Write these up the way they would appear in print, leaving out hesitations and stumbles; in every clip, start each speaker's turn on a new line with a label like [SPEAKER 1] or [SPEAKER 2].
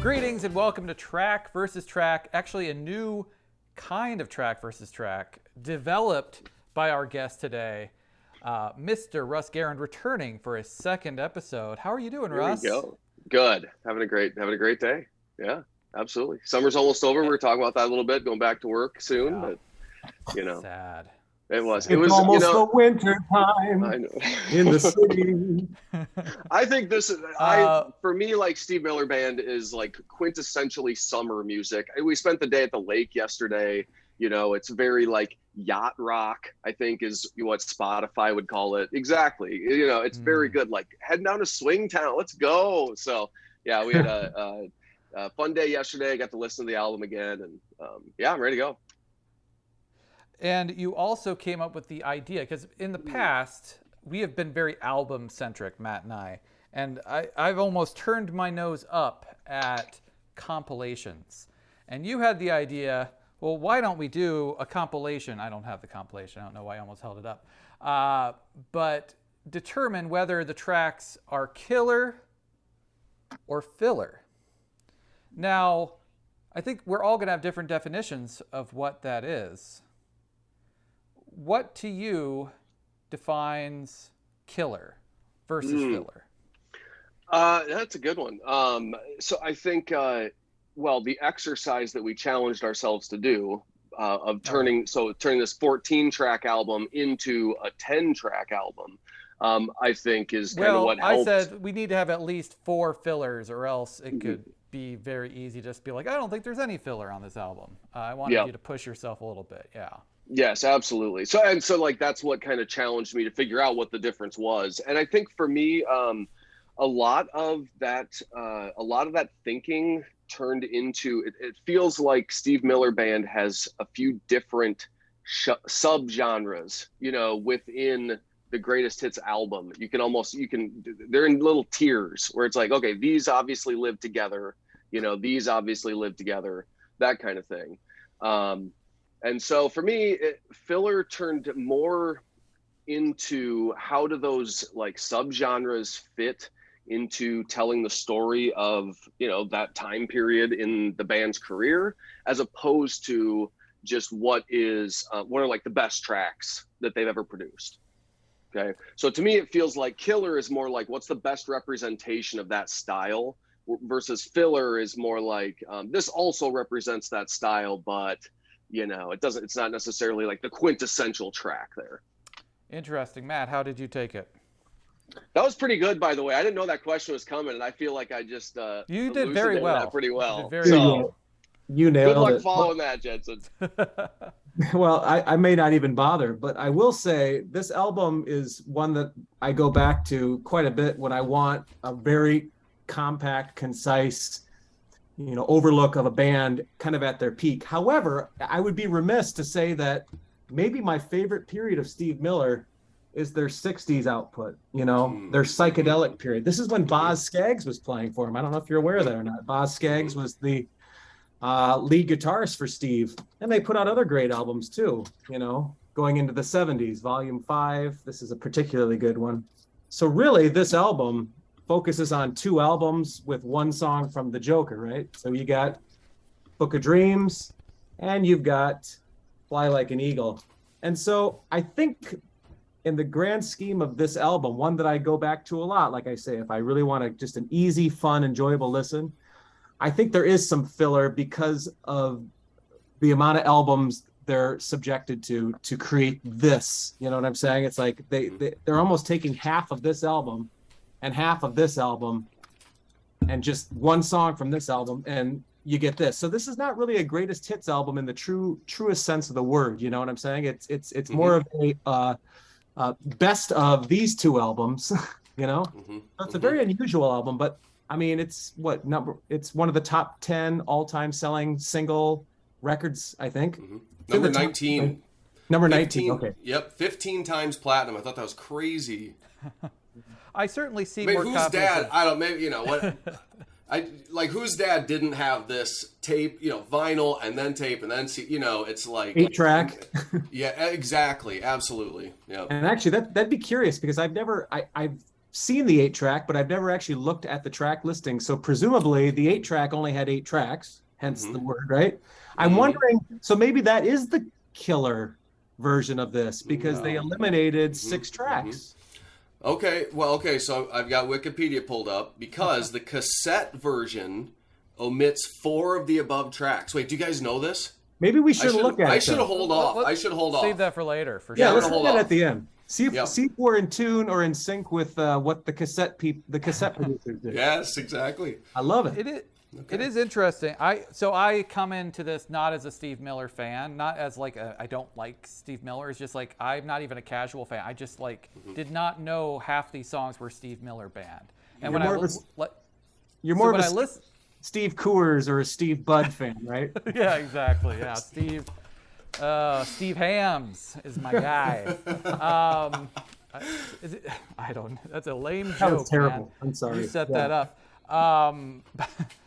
[SPEAKER 1] Greetings and welcome to Track versus Track, actually a new kind of track versus track developed by our guest today, Mr. Russ Goerend, returning for his second episode. How are you doing, Russ?
[SPEAKER 2] There we go. Good. Having a great day. Yeah, absolutely. Summer's almost over. We were talking about that a little bit, going back to work soon, but
[SPEAKER 1] sad.
[SPEAKER 2] It was
[SPEAKER 3] almost the winter time.
[SPEAKER 2] I know.
[SPEAKER 3] In the city.
[SPEAKER 2] I think this is for me, like, Steve Miller Band is like quintessentially summer music. We spent the day at the lake yesterday. It's very like yacht rock, I think, is what Spotify would call it. Exactly. It's very good. Like, heading down to Swing Town. Let's go. So yeah, we had a fun day yesterday. I got to listen to the album again, and I'm ready to go.
[SPEAKER 1] And you also came up with the idea, because in the past, we have been very album-centric, Matt and I. And I've almost turned my nose up at compilations. And you had the idea, well, why don't we do a compilation? I don't have the compilation. I don't know why I almost held it up. But determine whether the tracks are killer or filler. Now, I think we're all going to have different definitions of what that is. What to you defines killer versus filler?
[SPEAKER 2] That's a good one. So I think, the exercise that we challenged ourselves to do of turning this 14-track album into a 10-track album, I think is kind of what helped.
[SPEAKER 1] I said we need to have at least 4 fillers, or else it could be very easy just to be like, I don't think there's any filler on this album. I wanted you to push yourself a little bit. Yeah. Yes,
[SPEAKER 2] absolutely. So like that's what kind of challenged me to figure out what the difference was. And I think for me, a lot of that thinking turned into it feels like Steve Miller Band has a few different subgenres, within the Greatest Hits album. They're in little tiers where it's like, okay, these obviously live together, these obviously live together, that kind of thing. And so for me, filler turned more into how do those like subgenres fit into telling the story of, that time period in the band's career, as opposed to just what are like the best tracks that they've ever produced. Okay. So to me, it feels like killer is more like what's the best representation of that style, versus filler is more like this also represents that style, but it's not necessarily like the quintessential track there.
[SPEAKER 1] Interesting. Matt, how did you take it?
[SPEAKER 2] That was pretty good, by the way. I didn't know that question was coming, and I feel like I just
[SPEAKER 1] you did very well.
[SPEAKER 2] Pretty well.
[SPEAKER 3] You nailed it.
[SPEAKER 2] Good luck following that, Jensen.
[SPEAKER 3] Well, I may not even bother, but I will say this album is one that I go back to quite a bit when I want a very compact, concise, overlook of a band kind of at their peak. However, I would be remiss to say that maybe my favorite period of Steve Miller is their 60s output, their psychedelic period. This is when Boz Scaggs was playing for him. I don't know if you're aware of that or not. Boz Scaggs was the lead guitarist for Steve, and they put out other great albums too, going into the 70s. Volume 5, this is a particularly good one. So really, this album focuses on 2 albums with 1 song from the Joker, right? So you got Book of Dreams and you've got Fly Like an Eagle. And so I think in the grand scheme of this album, one that I go back to a lot, like I say, if I really want just an easy, fun, enjoyable listen, I think there is some filler because of the amount of albums they're subjected to create this. You know what I'm saying? It's like they're almost taking half of this album and half of this album and just 1 song from this album, and you get this. So this is not really a greatest hits album in the truest sense of the word. You know what I'm saying? It's more of a best of these 2 albums. So it's a very unusual album, but I mean, it's one of the top 10 all-time selling single records, I think.
[SPEAKER 4] Number 19.
[SPEAKER 3] Number 19. Okay.
[SPEAKER 4] Yep, 15 times platinum. I thought that was crazy.
[SPEAKER 1] I certainly see more
[SPEAKER 4] whose
[SPEAKER 1] copies.
[SPEAKER 4] Dad? I don't. Maybe what. Whose dad didn't have this tape, vinyl and then tape and then it's like
[SPEAKER 3] 8-track.
[SPEAKER 4] Yeah, exactly, absolutely, yeah.
[SPEAKER 3] And actually, that'd be curious because I've seen the 8-track, but I've never actually looked at the track listing. So presumably, the 8-track only had 8 tracks, hence the word, right? I'm wondering. So maybe that is the killer version of this because they eliminated 6 tracks.
[SPEAKER 4] Okay, so I've got Wikipedia pulled up because the cassette version omits 4 of the above tracks. Wait, do you guys know this?
[SPEAKER 3] Maybe we should look at it.
[SPEAKER 4] I should hold off.
[SPEAKER 1] Save that for later, for
[SPEAKER 3] Yeah,
[SPEAKER 1] sure.
[SPEAKER 3] let's look at it at the end. See if,
[SPEAKER 4] Yep.
[SPEAKER 3] see if we're in tune or in sync with what the cassette producers did.
[SPEAKER 4] Yes, exactly.
[SPEAKER 3] I love it.
[SPEAKER 1] It is. Okay. It is interesting. I come into this not as a Steve Miller fan, not as like I don't like Steve Miller. It's just like I'm not even a casual fan. I just did not know half these songs were Steve Miller band. And
[SPEAKER 3] You're more of a Steve Coors or a Steve Budd fan, right?
[SPEAKER 1] Yeah, exactly. Yeah, Steve Hams is my guy. I don't. That's a lame joke.
[SPEAKER 3] That was terrible.
[SPEAKER 1] Man.
[SPEAKER 3] I'm sorry.
[SPEAKER 1] You set that up.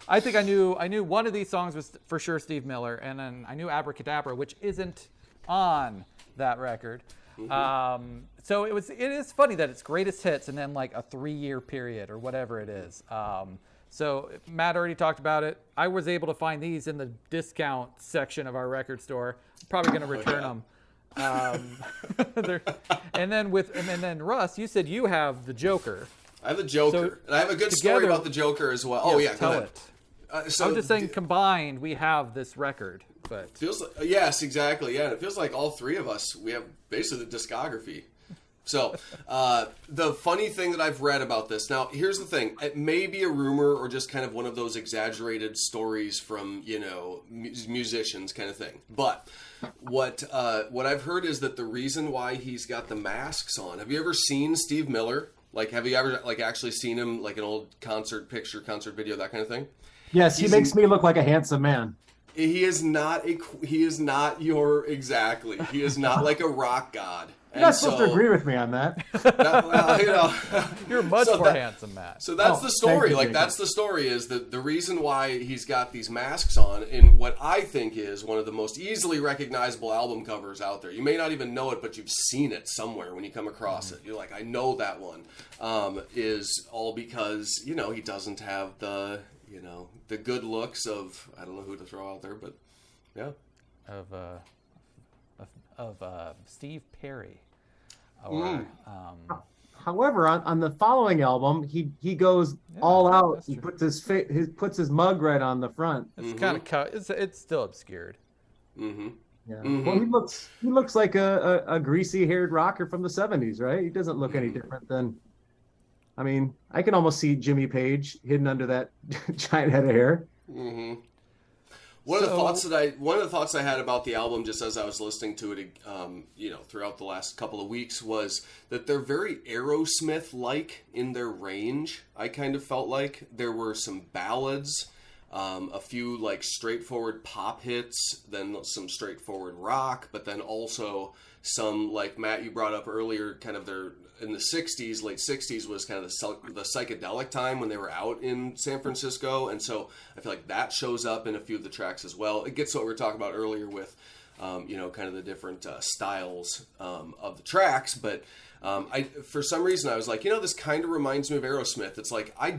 [SPEAKER 1] I think I knew one of these songs was for sure Steve Miller, and then I knew Abracadabra, which isn't on that record. So it is funny that it's greatest hits and then like a 3-year period or whatever it is. So Matt already talked about it. I was able to find these in the discount section of our record store. I'm probably going to return them. And then Russ, you said you have the Joker.
[SPEAKER 4] I have the Joker, and I have a good story about the Joker as well.
[SPEAKER 1] Yes,
[SPEAKER 4] Go ahead.
[SPEAKER 1] It. I'm just saying, combined, we have this record. But
[SPEAKER 4] feels like, yes, exactly. Yeah, and it feels like all 3 of us, we have basically the discography. So the funny thing that I've read about this, now here's the thing: it may be a rumor or just kind of one of those exaggerated stories from musicians, kind of thing. But what I've heard is that the reason why he's got the masks on. Have you ever seen Steve Miller? Like, have you ever actually seen him like an old concert video, that kind of thing?
[SPEAKER 3] Yes, he makes me look like a handsome man.
[SPEAKER 4] He is not your exactly. He is not like a rock god.
[SPEAKER 3] You're not supposed to agree with me on that.
[SPEAKER 1] You're much more handsome, Matt.
[SPEAKER 4] So that's the story. That's the story is that the reason why he's got these masks on in what I think is one of the most easily recognizable album covers out there. You may not even know it, but you've seen it somewhere when you come across it. You're like, I know that one. Is all because, he doesn't have the good looks of, I don't know who to throw out there, but yeah.
[SPEAKER 1] Of Steve Perry. Or,
[SPEAKER 3] However, on the following album, he goes all out. He puts his mug right on the front.
[SPEAKER 1] It's kind of it's still obscured.
[SPEAKER 3] Yeah. Well, he looks like a greasy haired rocker from the 70s, right? He doesn't look any different than. I mean, I can almost see Jimmy Page hidden under that giant head of hair.
[SPEAKER 4] One of the thoughts I had about the album, just as I was listening to it, throughout the last couple of weeks, was that they're very Aerosmith-like in their range. I kind of felt like there were some ballads, a few like straightforward pop hits, then some straightforward rock, but then also some, like Matt, you brought up earlier, kind of their in the 60s, late 60s was kind of the psychedelic time when they were out in San Francisco. And so I feel like that shows up in a few of the tracks as well. It gets to what we were talking about earlier with, kind of the different styles of the tracks. But for some reason, I was like, this kind of reminds me of Aerosmith. It's like I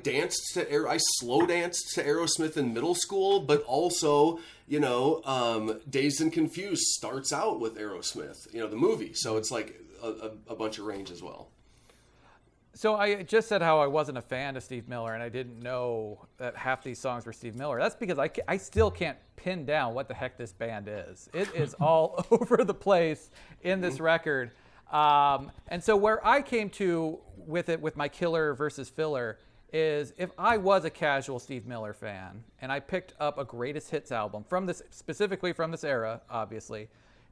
[SPEAKER 4] slow danced to Aerosmith in middle school, but also, Dazed and Confused starts out with Aerosmith, the movie. So it's like a bunch of range as well.
[SPEAKER 1] So I just said how I wasn't a fan of Steve Miller and I didn't know that half these songs were Steve Miller. That's because I still can't pin down what the heck this band is. It is all over the place in this record. And so where I came to with it, with my killer versus filler, is if I was a casual Steve Miller fan and I picked up a greatest hits album specifically from this era, obviously,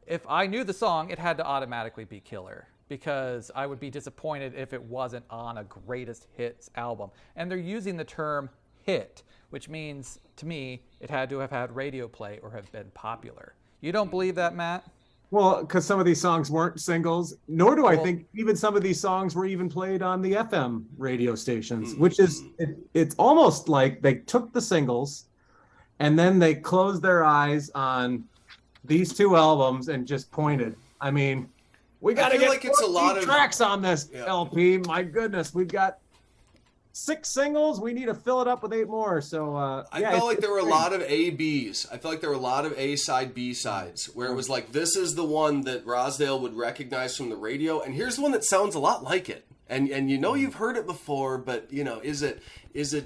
[SPEAKER 1] if I knew the song, it had to automatically be killer because I would be disappointed if it wasn't on a greatest hits album. And they're using the term hit, which means to me it had to have had radio play or have been popular. You don't believe that, Matt?
[SPEAKER 3] Well, because some of these songs weren't singles, nor do I
[SPEAKER 1] Well-
[SPEAKER 3] think even some of these songs were even played on the FM radio stations, which is, it's almost like they took the singles and then they closed their eyes on these two albums and just pointed. I mean, we got to
[SPEAKER 4] feel
[SPEAKER 3] get
[SPEAKER 4] like it's a
[SPEAKER 3] 14
[SPEAKER 4] lot of-
[SPEAKER 3] tracks on this
[SPEAKER 4] Yeah.
[SPEAKER 3] LP. My goodness, we've got 6 singles. We need to fill it up with 8 more. So
[SPEAKER 4] I felt like there were a lot of A-Bs. I felt like there were a lot of A-side, B-sides, where it was like, this is the one that Rosdale would recognize from the radio, and here's the one that sounds a lot like it. And you know you've heard it before, but you know, is it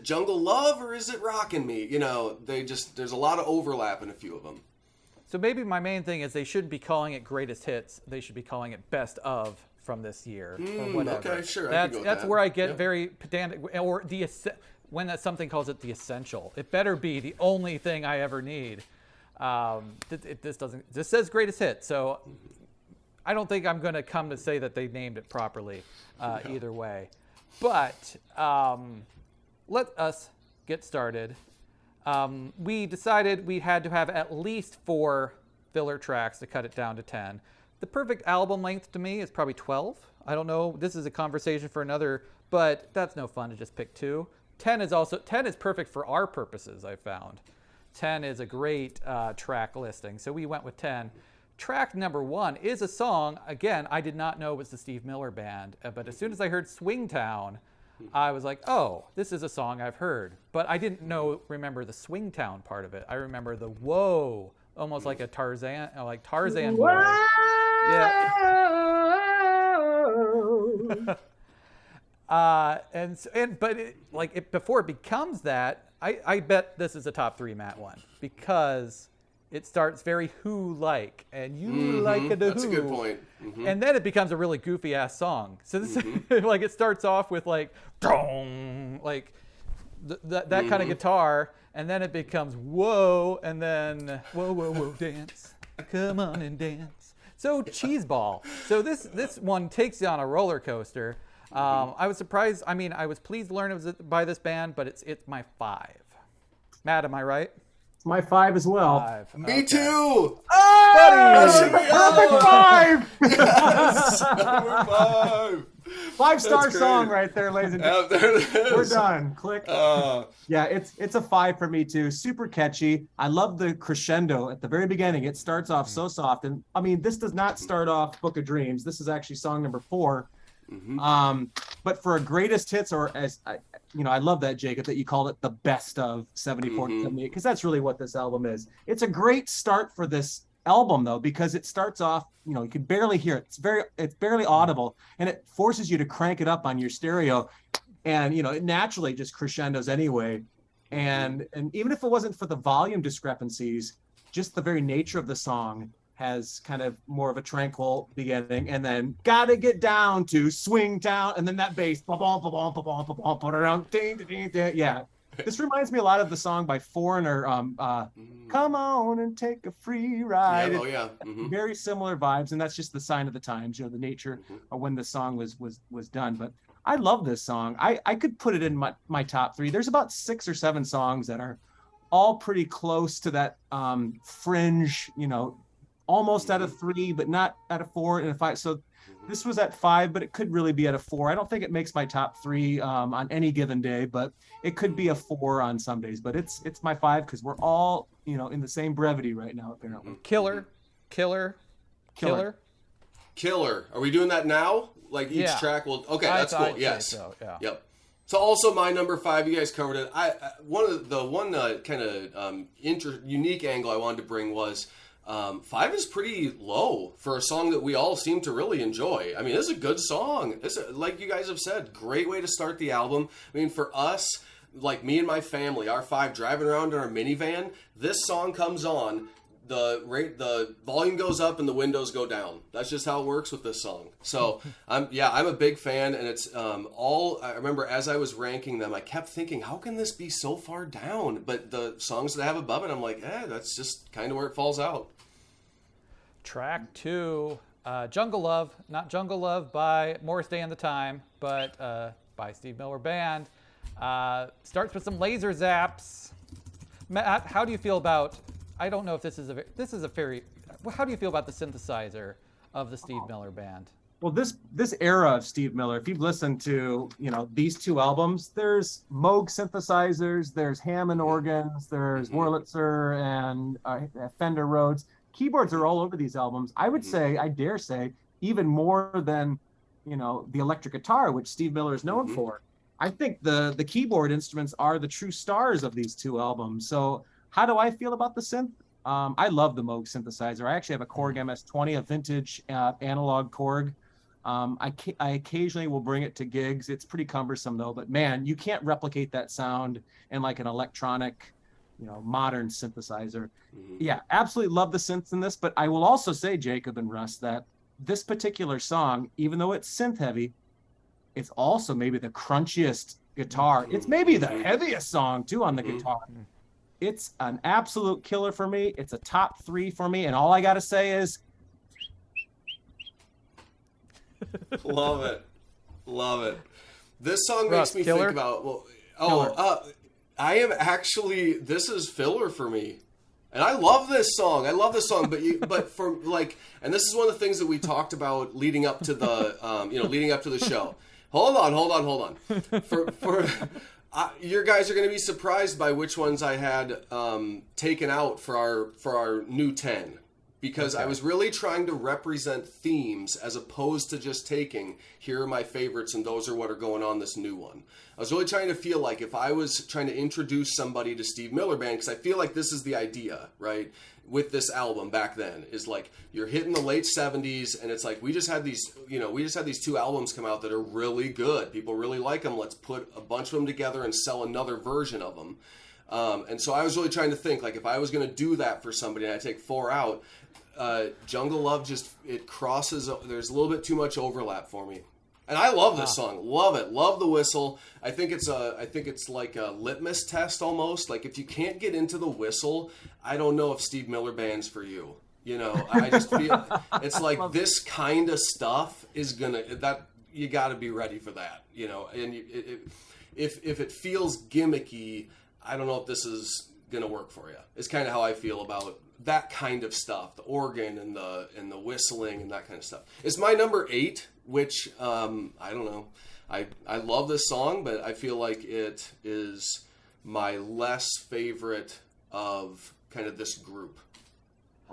[SPEAKER 4] Jungle Love or is it Rockin' Me? You know, there's a lot of overlap in a few of them.
[SPEAKER 1] So maybe my main thing is they shouldn't be calling it greatest hits. They should be calling it best of from this year or whatever.
[SPEAKER 4] Okay, sure.
[SPEAKER 1] That's where I get very pedantic. Or when that something calls it the essential. It better be the only thing I ever need. This says greatest hit, so I don't think I'm going to come to say that they named it properly either way. But let us get started. We decided we had to have at least 4 filler tracks to cut it down to 10. The perfect album length to me is probably 12. I don't know. This is a conversation for another, but that's no fun to just pick 2. 10 is perfect for our purposes, I found. 10 is a great track listing, so we went with 10. Track number 1 is a song, again, I did not know it was the Steve Miller Band, but as soon as I heard Swingtown, I was like, oh, this is a song I've heard. But I didn't remember the Swingtown part of it. I remember the whoa, almost like a Tarzan boy. Yeah. Before it becomes that, I bet this is a top 3 Matt one, because it starts very Who-like, and you like a
[SPEAKER 4] That's
[SPEAKER 1] Who.
[SPEAKER 4] a good point.
[SPEAKER 1] And then it becomes a really goofy ass song. So this like it starts off with like dong, like that kind of guitar, and then it becomes whoa, and then whoa whoa whoa dance, come on and dance. So cheeseball. So this one takes you on a roller coaster. I was surprised. I mean, I was pleased to learn it was by this band, but it's my 5. Matt, am I right?
[SPEAKER 3] It's my 5 as well.
[SPEAKER 1] 5.
[SPEAKER 4] Me too!
[SPEAKER 3] Buddy! Perfect 5!
[SPEAKER 4] Yes! Number 5!
[SPEAKER 3] 5-star
[SPEAKER 4] That's great.
[SPEAKER 3] song right there, ladies and gentlemen.
[SPEAKER 4] There it is.
[SPEAKER 3] We're done. Click.
[SPEAKER 4] Uh,
[SPEAKER 3] Yeah, it's a 5 for me too. Super catchy. I love the crescendo at the very beginning. It starts off so soft, and I mean, this does not start off Book of Dreams. This is actually song number 4. But for a greatest hits, or as I love that, Jacob, that you called it the best of 74 to 78, because that's really what this album is. It's a great start for this album though, because it starts off, you can barely hear it. It's barely audible, and it forces you to crank it up on your stereo, and it naturally just crescendos anyway. And even if it wasn't for the volume discrepancies, just the very nature of the song has kind of more of a tranquil beginning, and then gotta get down to swing down, and then that bass, yeah. This reminds me a lot of the song by Foreigner, "Come On and Take a Free Ride."
[SPEAKER 4] yeah, oh yeah.
[SPEAKER 3] Very similar vibes, and that's just the sign of the times, the nature of when the song was done. But I love this song. I could put it in my top 3. There's about 6 or 7 songs that are all pretty close to that fringe, almost at a 3, but not at a 4 and a 5. So this was at 5, but it could really be at a 4. I don't think it makes my top 3 on any given day, but it could be a 4 on some days. But it's my 5 because we're all in the same brevity right now, apparently.
[SPEAKER 1] Killer.
[SPEAKER 4] Are we doing that now? Like each track will. Okay, that's cool. Yes.
[SPEAKER 1] So, yeah.
[SPEAKER 4] Yep. So also my number 5, you guys covered it. One kind of unique angle I wanted to bring was 5 is pretty low for a song that we all seem to really enjoy. I mean, this is a good song. Like you guys have said, great way to start the album. I mean, for us, like me and my family, our 5 driving around in our minivan, this song comes on, the volume goes up and the windows go down. That's just how it works with this song. So I'm a big fan, and it's I remember as I was ranking them, I kept thinking, how can this be so far down? But the songs that I have above it, I'm like, that's just kind of where it falls out.
[SPEAKER 1] Track 2, Jungle Love, not Jungle Love by Morris Day and the Time, but by Steve Miller Band. Starts with some laser zaps. Matt, how do you feel about? I don't know if this is a very how do you feel about the synthesizer of the Steve Miller Band?
[SPEAKER 3] Well, this era of Steve Miller, if you've listened to, these two albums, there's Moog synthesizers, there's Hammond organs, there's Wurlitzer and Fender Rhodes. Keyboards are all over these albums. I would say, I dare say, even more than, the electric guitar, which Steve Miller is known for. I think the keyboard instruments are the true stars of these two albums. So how do I feel about the synth? I love the Moog synthesizer. I actually have a Korg MS-20, a vintage analog Korg. I occasionally will bring it to gigs. It's pretty cumbersome though, but man, you can't replicate that sound in like an electronic, modern synthesizer. Yeah, absolutely love the synths in this, but I will also say, Jacob and Russ, that this particular song, even though it's synth heavy, it's also maybe the crunchiest guitar. It's maybe the heaviest song too on the guitar. It's an absolute killer for me. It's a top 3 for me, and all I got to say is
[SPEAKER 4] Love it. This song
[SPEAKER 1] Russ,
[SPEAKER 4] makes me
[SPEAKER 1] killer?
[SPEAKER 4] think about I am actually, this is filler for me, and I love this song. But for like, and this is one of the things that we talked about leading up to the leading up to the show. Hold on. Your guys are going to be surprised by which ones I had taken out for our new 10. Because I was really trying to represent themes as opposed to just taking, here are my favorites and those are what are going on this new one. I was really trying to feel like if I was trying to introduce somebody to Steve Miller Band, because I feel like this is the idea, right, with this album back then, is like you're hitting the late 70s and it's like we just had these 2 albums come out that are really good. People really like them. Let's put a bunch of them together and sell another version of them. And so I was really trying to think, like, if I was going to do that for somebody and I take 4 out, Jungle Love it crosses, there's a little bit too much overlap for me. And I love this song. Love it. Love the whistle. I think it's like a litmus test almost. Like if you can't get into the whistle, I don't know if Steve Miller Band's for you. I just feel it's like this kind of stuff is you got to be ready for that, and if it feels gimmicky, I don't know if this is going to work for you. It's kind of how I feel about that kind of stuff, the organ and the whistling and that kind of stuff. It's my number 8, which I don't know. I love this song, but I feel like it is my less favorite of kind of this group.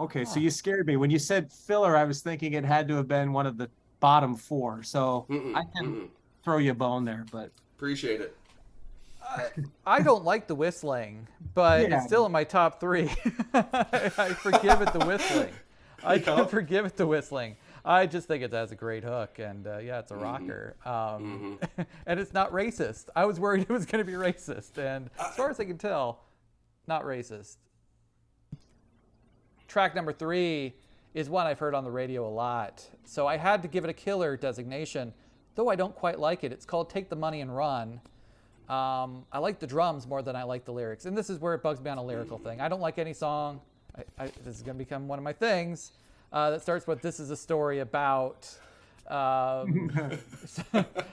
[SPEAKER 3] Okay, so you scared me. When you said filler, I was thinking it had to have been one of the bottom 4. So I can throw you a bone there, but
[SPEAKER 4] appreciate it.
[SPEAKER 1] I don't like the whistling, but it's still in my top 3. I forgive it the whistling. I can forgive it the whistling. I just think it has a great hook, and it's a rocker. And it's not racist. I was worried it was going to be racist, and as far as I can tell, not racist. Track number 3 is one I've heard on the radio a lot, so I had to give it a killer designation, though I don't quite like it. It's called Take the Money and Run. I like the drums more than I like the lyrics. And this is where it bugs me on a lyrical thing. I don't like any song. This is going to become one of my things that starts with, this is a story about...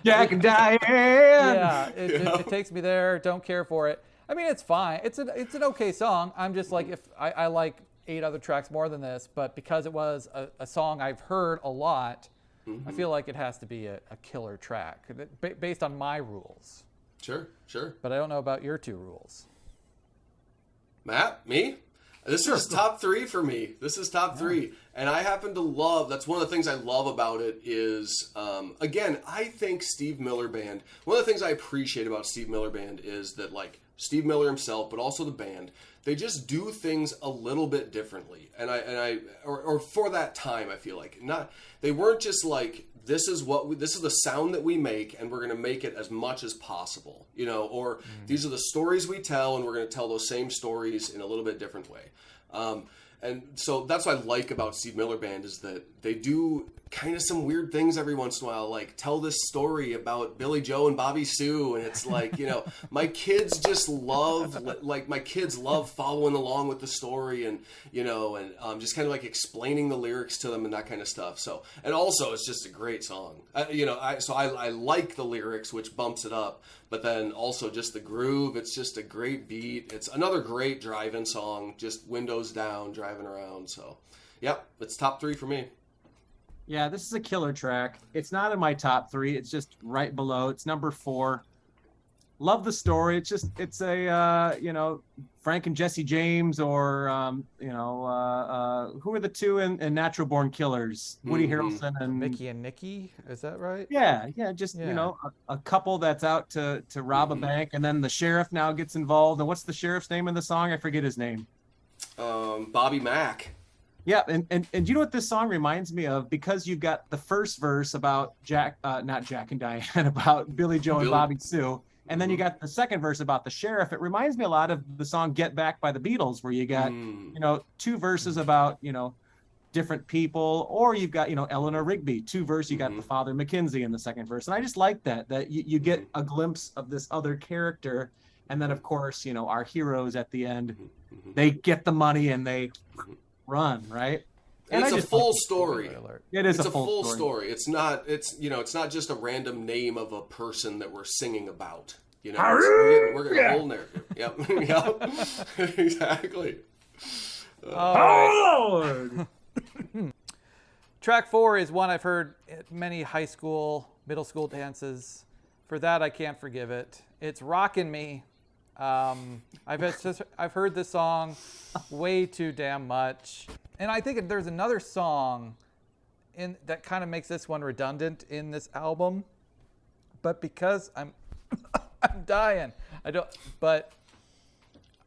[SPEAKER 3] Jack and Diane!
[SPEAKER 1] Yeah, it takes me there. Don't care for it. I mean, it's fine. It's an okay song. I'm just like, if I like 8 other tracks more than this, but because it was a song I've heard a lot, I feel like it has to be a killer track based on my rules.
[SPEAKER 4] Sure.
[SPEAKER 1] But I don't know about your 2 rules.
[SPEAKER 4] Matt, me? This is top 3 for me. This is top 3. And I happen to love, that's one of the things I love about it is, again, I think Steve Miller Band, one of the things I appreciate about Steve Miller Band is that, like, Steve Miller himself, but also the band, they just do things a little bit differently. And for that time, I feel like they weren't just like, this is the sound that we make, and we're going to make it as much as possible, or these are the stories we tell, and we're going to tell those same stories in a little bit different way. And so that's what I like about Steve Miller Band is that they do kind of some weird things every once in a while, like tell this story about Billy Joe and Bobby Sue, and it's like, my kids just love following along with the story, and just kind of like explaining the lyrics to them and that kind of stuff. So, and also it's just a great song. I like the lyrics, which bumps it up, but then also just the groove. It's just a great beat. It's another great driving song, just windows down, driving around. So Yep, it's top 3 for me.
[SPEAKER 3] Yeah, this is a killer track. It's not in my top 3. It's just right below. It's number 4. Love the story. It's a Frank and Jesse James, or who are the two in Natural Born Killers? Woody Harrelson and
[SPEAKER 1] Mickey and Nikki, is that right?
[SPEAKER 3] Yeah, a couple that's out to rob a bank, and then the sheriff now gets involved. And what's the sheriff's name in the song? I forget his name.
[SPEAKER 4] Bobby Mack.
[SPEAKER 3] Yeah, and you know what this song reminds me of? Because you've got the first verse about not Jack and Diane, about Billy Joe and Bobby Sue, and then you got the second verse about the sheriff. It reminds me a lot of the song "Get Back" by the Beatles, where you got 2 verses about different people, or you've got Eleanor Rigby, 2 verses. You got the Father Mackenzie in the second verse, and I just like that you get a glimpse of this other character, and then of course our heroes at the end, they get the money and they run, right?
[SPEAKER 4] And it's a full story.
[SPEAKER 3] It's
[SPEAKER 4] a full story. It's not just a random name of a person that we're singing about. We're getting a whole narrative. Yep. Yep. Exactly.
[SPEAKER 3] Lord.
[SPEAKER 1] Track 4 is one I've heard at many high school, middle school dances. For that, I can't forgive it. It's "Rockin' Me." I've heard this song way too damn much, and I think there's another song that kind of makes this one redundant in this album. But because I'm dying,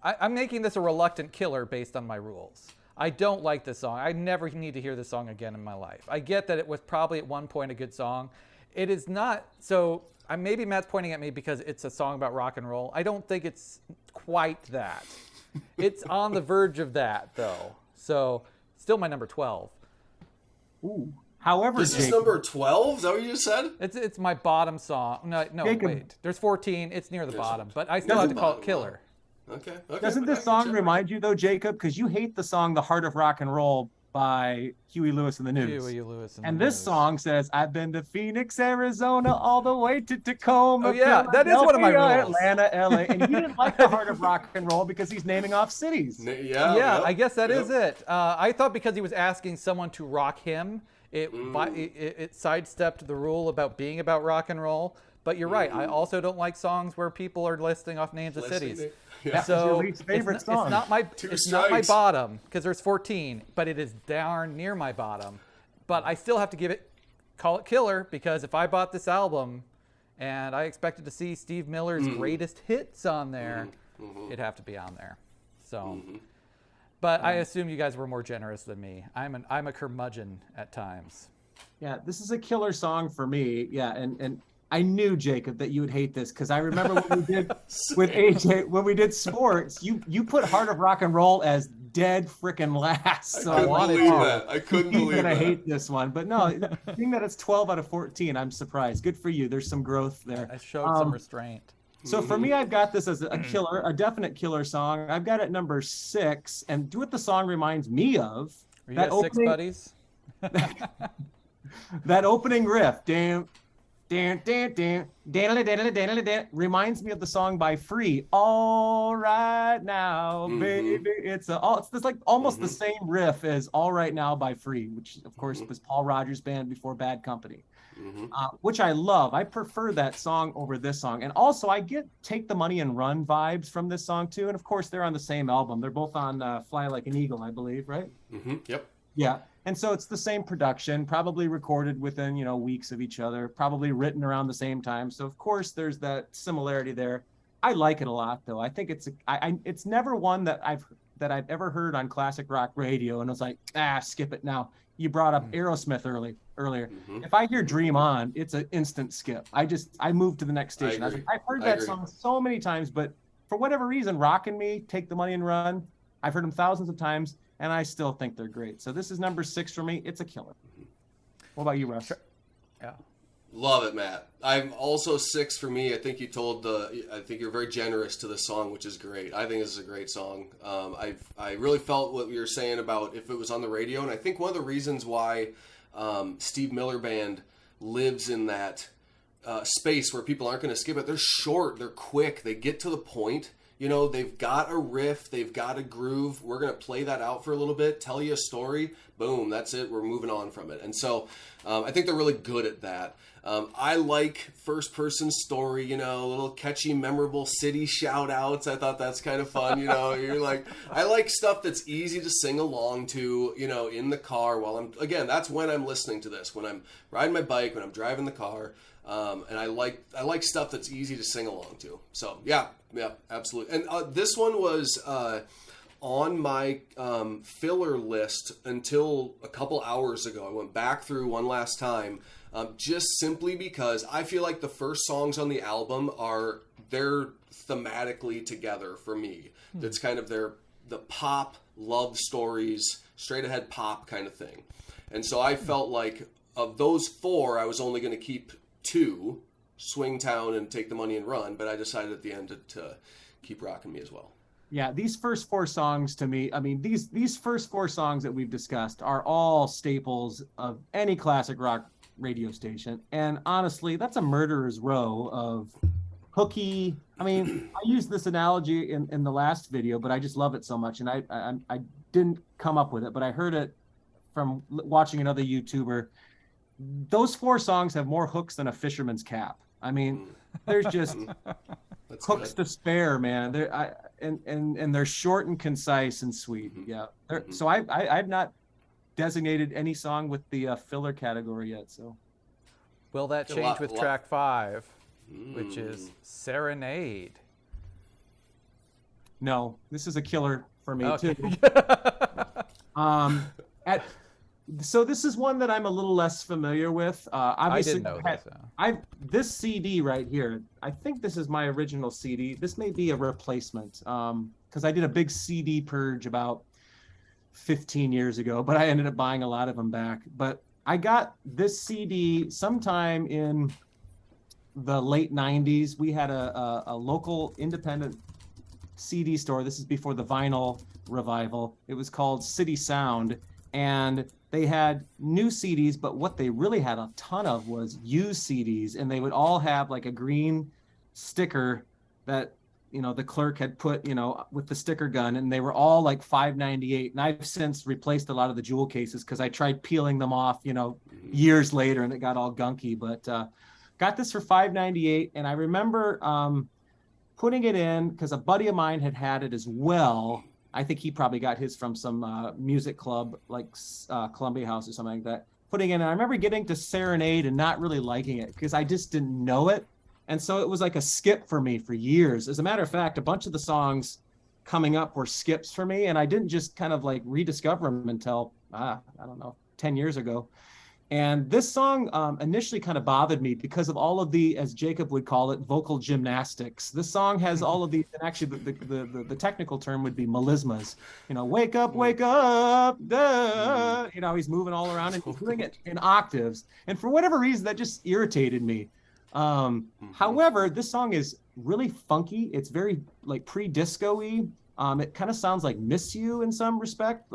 [SPEAKER 1] I'm making this a reluctant killer based on my rules. I don't like this song. I never need to hear this song again in my life. I get that it was probably at one point a good song. It is not. So maybe Matt's pointing at me because it's a song about rock and roll. I don't think it's quite that. It's on the verge of that, though. So still my number 12.
[SPEAKER 3] Ooh. However,
[SPEAKER 4] this is number 12. Is that what you said?
[SPEAKER 1] It's my bottom song. No,
[SPEAKER 3] Jacob,
[SPEAKER 1] wait. There's 14. It's near the bottom, but I still have to call it killer.
[SPEAKER 4] Okay.
[SPEAKER 3] Doesn't this song remind you, though, Jacob? Because you hate the song "The Heart of Rock and Roll" by Huey Lewis and the News. And this song says, "I've been to Phoenix, Arizona, all the way to Tacoma."
[SPEAKER 1] Oh yeah, that is one of my rules.
[SPEAKER 3] Atlanta, LA, and you didn't like "The Heart of Rock and Roll" because he's naming off cities.
[SPEAKER 1] Yeah. I guess that is it. I thought because he was asking someone to rock him, it sidestepped the rule about being about rock and roll. But you're right. I also don't like songs where people are listing off names of cities.
[SPEAKER 3] Yeah.
[SPEAKER 1] So
[SPEAKER 3] your least favorite song.
[SPEAKER 1] It's not my bottom because there's 14, but it is darn near my bottom. But I still have to call it killer, because if I bought this album and I expected to see Steve Miller's greatest hits on there, it'd have to be on there. So, but I assume you guys were more generous than me. I'm a curmudgeon at times.
[SPEAKER 3] Yeah, this is a killer song for me. Yeah, and I knew, Jacob, that you would hate this, because I remember when we did with AJ, when we did sports, you put "Heart of Rock and Roll" as dead freaking last. So
[SPEAKER 4] I couldn't believe that.
[SPEAKER 3] I hate this one, but no, being that it's 12 out of 14, I'm surprised. Good for you. There's some growth there.
[SPEAKER 1] I showed some restraint.
[SPEAKER 3] So for me, I've got this as a killer, a definite killer song. I've got it number 6, and do what the song reminds me of.
[SPEAKER 1] Are you guys 6 buddies?
[SPEAKER 3] That opening riff, damn. Reminds me of the song by Free, "All Right Now, Baby." It's like almost the same riff as "All Right Now" by Free, which of course was Paul Rogers' band before Bad Company, which I love. I prefer that song over this song. And also I get "Take the Money and Run" vibes from this song too. And of course they're on the same album. They're both on Fly Like an Eagle, I believe, right?
[SPEAKER 4] Yep.
[SPEAKER 3] Yeah. And so it's the same production, probably recorded within, weeks of each other, probably written around the same time. So of course there's that similarity there. I like it a lot, though. I think it's never one that I've ever heard on classic rock radio and I was like, skip it now. You brought up Aerosmith earlier. If I hear "Dream On," it's an instant skip. I moved to the next station. I was like, I've heard that song so many times, but for whatever reason, "Rockin' Me," "Take the Money and Run," I've heard them thousands of times, and I still think they're great. So this is number 6 for me. It's a killer. What about you, Russ?
[SPEAKER 1] Yeah.
[SPEAKER 4] Love it, Matt. I'm also 6 for me. I think I think you're very generous to this song, which is great. I think this is a great song. I really felt what you were saying about if it was on the radio, and I think one of the reasons why Steve Miller Band lives in that space where people aren't going to skip it. They're short, they're quick, they get to the point. They've got a riff, they've got a groove. We're going to play that out for a little bit, tell you a story, boom, that's it. We're moving on from it. And so I think they're really good at that. I like first-person story, you know, little catchy, memorable city shout-outs. I thought that's kind of fun, you know. You're like, I like stuff that's easy to sing along to, you know, in the car while that's when I'm listening to this, when I'm riding my bike, when I'm driving the car. And I like stuff that's easy to sing along to. So, yeah, absolutely. And this one was on my filler list until a couple hours ago. I went back through one last time. Just simply because I feel like the first songs on the album they're thematically together for me. That's kind of the pop love stories, straight ahead pop kind of thing. And so I felt like of those 4, I was only going to keep 2, Swing Town and Take the Money and Run, but I decided at the end to keep Rockin' Me as well.
[SPEAKER 3] Yeah, these first 4 songs to me, I mean, these first 4 songs that we've discussed are all staples of any classic rock radio station. And honestly, that's a murderer's row of hooky. I mean, I used this analogy in the last video, but I just love it so much. And I didn't come up with it, but I heard it from watching another YouTuber. Those 4 songs have more hooks than a fisherman's cap. I mean, there's just hooks to spare, man. And they're short and concise and sweet. Yeah. So I've not designated any song with the filler category yet. So
[SPEAKER 1] will that change with track 5, which is Serenade?
[SPEAKER 3] No, this is a killer for me too. So this is one that I'm a little less familiar with. Obviously,
[SPEAKER 1] I didn't know this.
[SPEAKER 3] This CD right here, I think this is my original CD. This may be a replacement because I did a big CD purge about 15 years ago, but I ended up buying a lot of them back. But I got this CD sometime in the late 90s. We had a local independent CD store. This is before the vinyl revival. It was called City Sound, and they had new CDs, but what they really had a ton of was used CDs, and they would all have like a green sticker that, you know, the clerk had put, you know, with the sticker gun, and they were all like $5.98. And I've since replaced a lot of the jewel cases because I tried peeling them off, you know, years later, and it got all gunky. But got this for $5.98, and I remember putting it in because a buddy of mine had it as well. I think he probably got his from some music club like Columbia House or something like that. Putting in, and I remember getting to Serenade and not really liking it because I just didn't know it. And so it was like a skip for me for years. As a matter of fact, a bunch of the songs coming up were skips for me. And I didn't just kind of like rediscover them until, I don't know, 10 years ago. And this song initially kind of bothered me because of all of the, as Jacob would call it, vocal gymnastics. This song has all of these, and actually the technical term would be melismas. You know, wake up, duh. You know, he's moving all around and he's doing it in octaves. And for whatever reason, that just irritated me. However, this song is really funky. It's very like pre-disco-y. It kind of sounds like Miss You in some respect.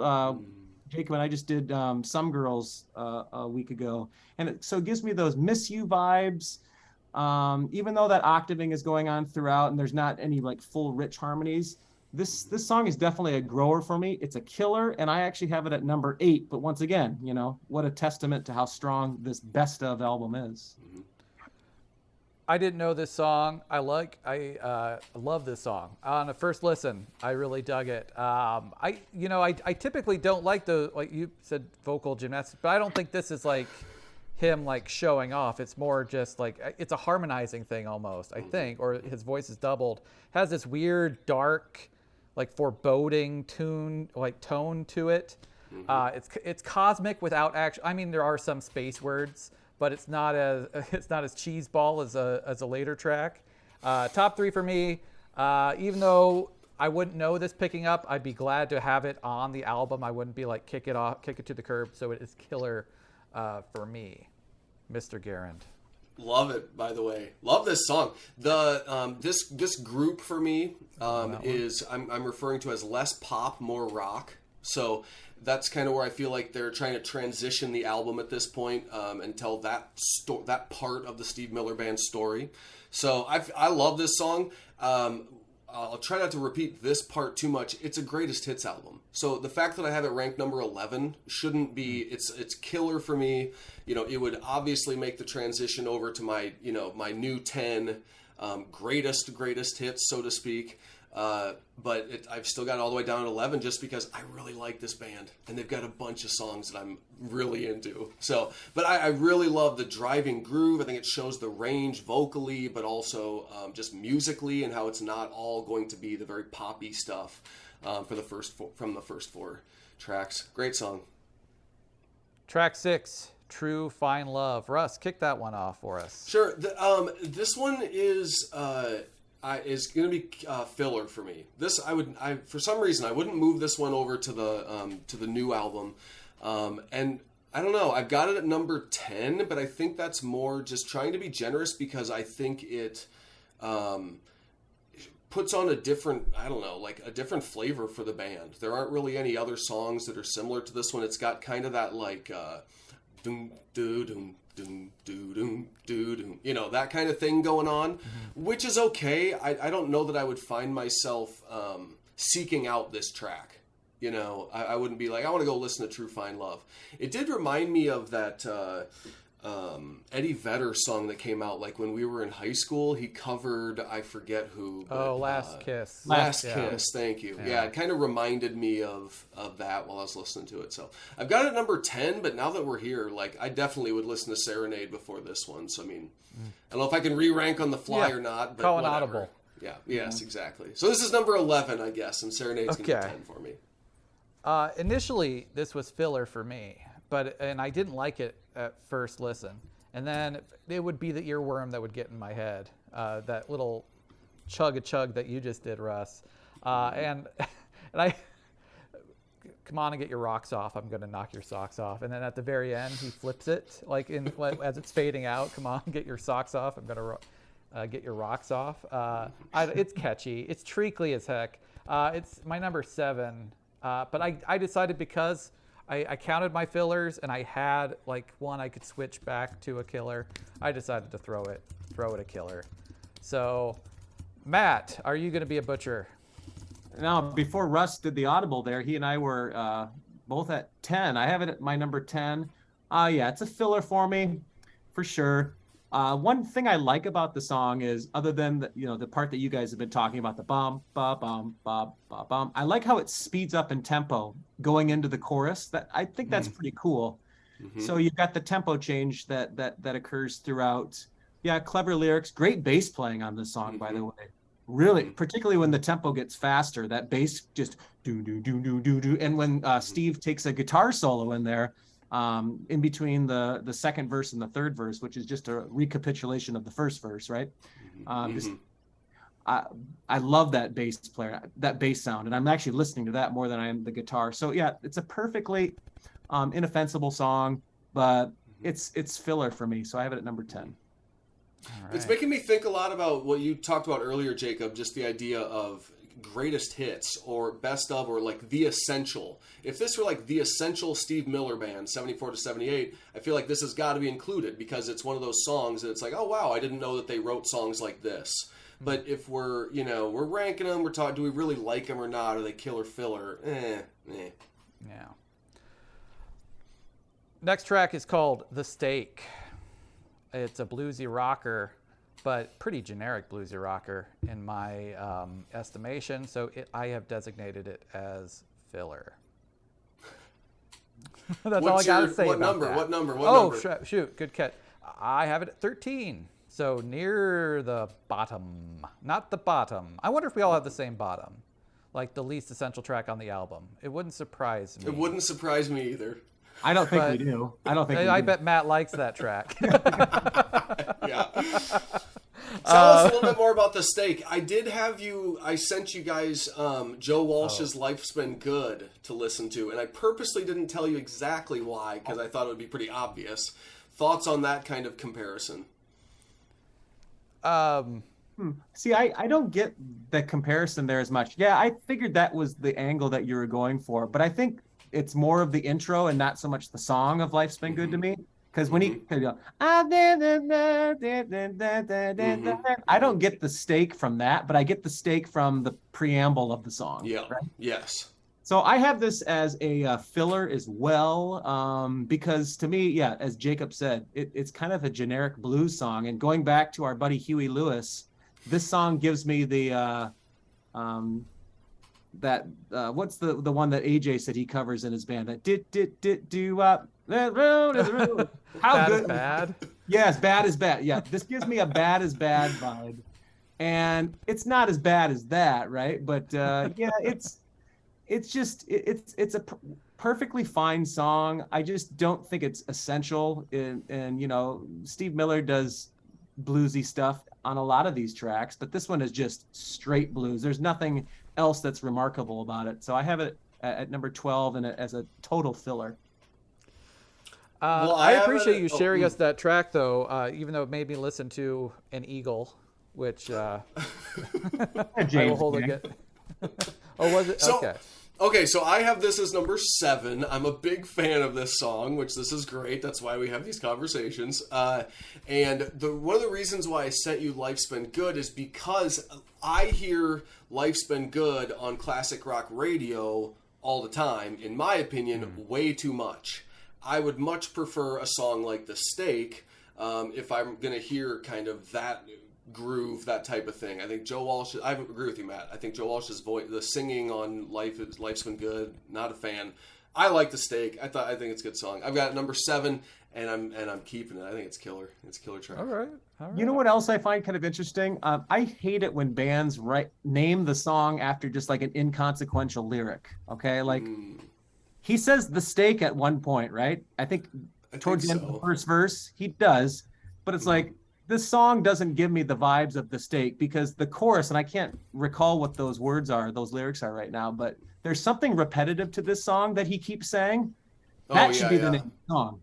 [SPEAKER 3] Jacob and I just did Some Girls a week ago. And so it gives me those Miss You vibes. Even though that octaving is going on throughout and there's not any like full rich harmonies, this song is definitely a grower for me. It's a killer, and I actually have it at number 8. But once again, you know, what a testament to how strong this best of album is.
[SPEAKER 1] I didn't know this song. I love this song. On a first listen, I really dug it. I typically don't like the, like you said, vocal gymnastics, but I don't think this is like him like showing off. It's more just like, it's a harmonizing thing almost, I think, or his voice is doubled. Has this weird dark, like foreboding tone to it. It's cosmic without actual. I mean, there are some space words, but it's not as cheeseball as a later track. Top 3 for me. Even though I wouldn't know this picking up, I'd be glad to have it on the album. I wouldn't be like kick it to the curb. So it is killer for me, Mr. Goerend.
[SPEAKER 4] Love it, by the way. Love this song. The this group for me is I'm referring to as less pop, more rock. So that's kind of where I feel like they're trying to transition the album at this point and tell that part of the Steve Miller Band story. So I love this song. I'll try not to repeat this part too much. It's a greatest hits album. So the fact that I have it ranked number 11 shouldn't be, it's killer for me. You know, it would obviously make the transition over to my, you know, my new 10 greatest hits, so to speak. But I've still got it all the way down at 11 just because I really like this band and they've got a bunch of songs that I'm really into. So, but I really love the driving groove. I think it shows the range vocally, but also just musically, and how it's not all going to be the very poppy stuff from the first four tracks. Great song.
[SPEAKER 1] Track 6, True Fine Love. Russ, kick that one off for us.
[SPEAKER 4] Sure. This one is going to be filler for me. This I for some reason I wouldn't move this one over to the new album, and I don't know. I've got it at number 10, but I think that's more just trying to be generous because I think it puts on a different, I don't know, like a different flavor for the band. There aren't really any other songs that are similar to this one. It's got kind of that like doom doo doom doom doo doom doo doom, you know, that kind of thing going on, which is okay. I don't know that I would find myself seeking out this track. You know, I wouldn't be like, I want to go listen to True Fine Love. It did remind me of that Eddie Vedder song that came out like when we were in high school. He covered, I forget who. But,
[SPEAKER 1] Last Kiss.
[SPEAKER 4] Last Kiss, thank you. Yeah, it kind of reminded me of that while I was listening to it. So I've got it at number 10, but now that we're here, like I definitely would listen to Serenade before this one. So I mean, I don't know if I can re-rank on the fly or not, but
[SPEAKER 1] call an
[SPEAKER 4] whatever.
[SPEAKER 1] audible.
[SPEAKER 4] Yeah, yes, exactly. So this is number 11, I guess, and Serenade's going to be 10 for me.
[SPEAKER 1] Initially, this was filler for me, and I didn't like it at first listen. And then it would be the earworm that would get in my head, that little chug-a-chug that you just did, Russ. And I, come on and get your rocks off. I'm going to knock your socks off. And then at the very end, he flips it, like as it's fading out. Come on, get your socks off. I'm going to get your rocks off. It's catchy. It's treacly as heck. It's my number 7. But I decided because I counted my fillers and I had like one I could switch back to a killer, I decided to throw it a killer. So, Matt, are you going to be a butcher?
[SPEAKER 3] Now, before Russ did the audible there, he and I were both at 10. I have it at my number 10. Yeah, it's a filler for me, for sure. One thing I like about the song is, other than the part that you guys have been talking about, the bum ba bum ba ba bum, I like how it speeds up in tempo going into the chorus. That I think that's pretty cool. So you've got the tempo change that occurs throughout. Yeah, clever lyrics, great bass playing on this song, by the way. Really, particularly when the tempo gets faster, that bass just do do do do do do, and when Steve takes a guitar solo in there. In between the second verse and the third verse, which is just a recapitulation of the first verse, right? I love that bass player, that bass sound, and I'm actually listening to that more than I am the guitar. So yeah, it's a perfectly inoffensive song, but it's filler for me. So I have it at number 10.
[SPEAKER 1] Right.
[SPEAKER 4] It's making me think a lot about what you talked about earlier, Jacob, just the idea of greatest hits or best of, or like the essential. If this were like the essential Steve Miller Band 74 to 78, I feel like this has got to be included because it's one of those songs that it's like, oh wow, I didn't know that they wrote songs like this. But if we're ranking them, we're talking, do we really like them or not? Are they killer filler?
[SPEAKER 1] Yeah. Next track is called The Stake. It's a bluesy rocker, but pretty generic bluesy rocker in my estimation. So I have designated it as filler. That's all I got to say
[SPEAKER 4] what
[SPEAKER 1] about
[SPEAKER 4] number?
[SPEAKER 1] that.
[SPEAKER 4] What number?
[SPEAKER 1] Shoot, good catch. I have it at 13. So near the bottom, not the bottom. I wonder if we all have the same bottom, like the least essential track on the album. It wouldn't surprise me.
[SPEAKER 4] It wouldn't surprise me either.
[SPEAKER 3] I don't think we do.
[SPEAKER 1] I bet Matt likes that track.
[SPEAKER 4] Yeah. Tell us a little bit more about The Stake. I sent you guys Joe Walsh's Life's Been Good to listen to, and I purposely didn't tell you exactly why, because I thought it would be pretty obvious. Thoughts on that kind of comparison?
[SPEAKER 3] See, I don't get the comparison there as much. Yeah, I figured that was the angle that you were going for, but I think it's more of the intro and not so much the song of Life's Been Good to me. Because when he you know, I don't get the steak from that, but I get the steak from the preamble of the song.
[SPEAKER 4] Yeah.
[SPEAKER 3] Right?
[SPEAKER 4] Yes.
[SPEAKER 3] So I have this as a filler as well, because to me, yeah, as Jacob said, it's kind of a generic blues song. And going back to our buddy Huey Lewis, this song gives me the what's the one that AJ said he covers in his band, that do up. How
[SPEAKER 1] Bad
[SPEAKER 3] good?
[SPEAKER 1] is bad.
[SPEAKER 3] Yes, bad is bad. Yeah, this gives me a bad is bad vibe, and it's not as bad as that, right? But yeah, it's a perfectly fine song. I just don't think it's essential. And you know, Steve Miller does bluesy stuff on a lot of these tracks, but this one is just straight blues. There's nothing else that's remarkable about it. So I have it at number 12 and as a total filler.
[SPEAKER 4] Well,
[SPEAKER 1] I appreciate you sharing us that track, though, even though it made me listen to an Eagle, which I will hold again. Oh, was it?
[SPEAKER 4] So,
[SPEAKER 1] okay.
[SPEAKER 4] Okay, so I have this as number 7. I'm a big fan of this song, which this is great. That's why we have these conversations. And one of the reasons why I sent you Life's Been Good is because I hear Life's Been Good on classic rock radio all the time. In my opinion, way too much. I would much prefer a song like The Steak if I'm going to hear kind of that groove, that type of thing. I think Joe Walsh, I agree with you, Matt. I think Joe Walsh's voice, the singing on Life's Been Good, not a fan. I like The Steak. I think it's a good song. I've got it number 7, and I'm keeping it. I think it's killer. It's a killer track.
[SPEAKER 1] All right.
[SPEAKER 3] You know what else I find kind of interesting? I hate it when bands name the song after just like an inconsequential lyric. Okay, like he says The Steak at one point, right? I think towards the end of the first verse, he does, but it's like, this song doesn't give me the vibes of The Steak, because the chorus, and I can't recall what those lyrics are right now, but there's something repetitive to this song that he keeps saying. That should be the name of the song.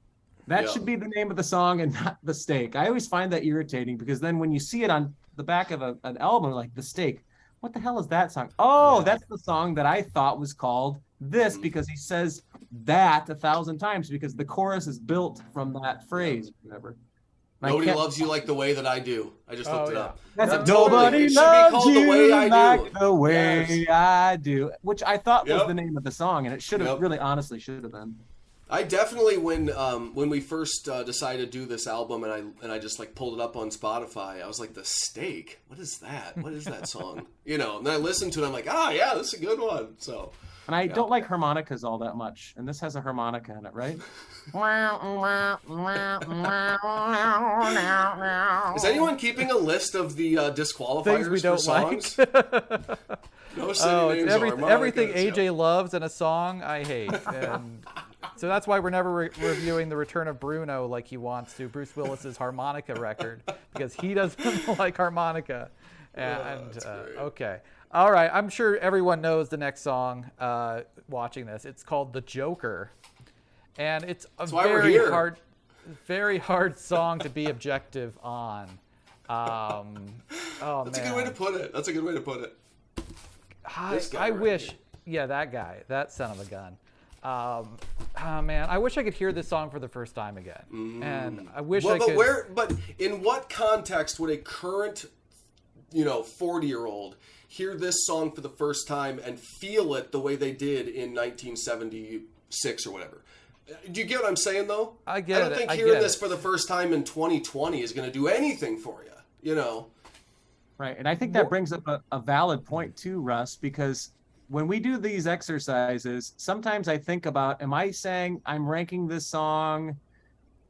[SPEAKER 3] That should be the name of the song and not The Steak. I always find that irritating, because then when you see it on the back of an album like The Steak, what the hell is that song? Oh, that's the song that I thought was called this, because he says that 1,000 times, because the chorus is built from that phrase, whatever.
[SPEAKER 4] Nobody loves you like the way that I do. I just looked it up.
[SPEAKER 3] That's nobody loves you like the way I do, which I thought was the name of the song, and it should have really, honestly, should have been.
[SPEAKER 4] I definitely, when we first decided to do this album, and I just like pulled it up on Spotify, I was like, The Steak? What is that? What is that song? You know, and then I listened to it, I'm like, yeah, this is a good one. So.
[SPEAKER 3] And I don't like harmonicas all that much, and this has a harmonica in it, right?
[SPEAKER 4] Is anyone keeping a list of the disqualifiers
[SPEAKER 1] Things we don't
[SPEAKER 4] for songs? No city names or
[SPEAKER 1] everything
[SPEAKER 4] harmonicas,
[SPEAKER 1] AJ loves in a song, I hate. And so that's why we're never reviewing The Return of Bruno like he wants to, Bruce Willis's harmonica record, because he doesn't like harmonica. And okay. All right, I'm sure everyone knows the next song watching this. It's called The Joker. And it's a very hard song to be objective on.
[SPEAKER 4] That's a good way to put it. That's a good way to put it.
[SPEAKER 1] I wish, that guy, that son of a gun. Man, I wish I could hear this song for the first time again. And I wish I could.
[SPEAKER 4] But in what context would a current, 40-year-old hear this song for the first time and feel it the way they did in 1976 or whatever? Do you get what I'm saying, though?
[SPEAKER 1] I get it.
[SPEAKER 4] I don't think hearing this for the first time in 2020 is going to do anything for you,
[SPEAKER 3] Right, and I think that brings up a valid point too, Russ, because when we do these exercises, sometimes I think about, am I saying I'm ranking this song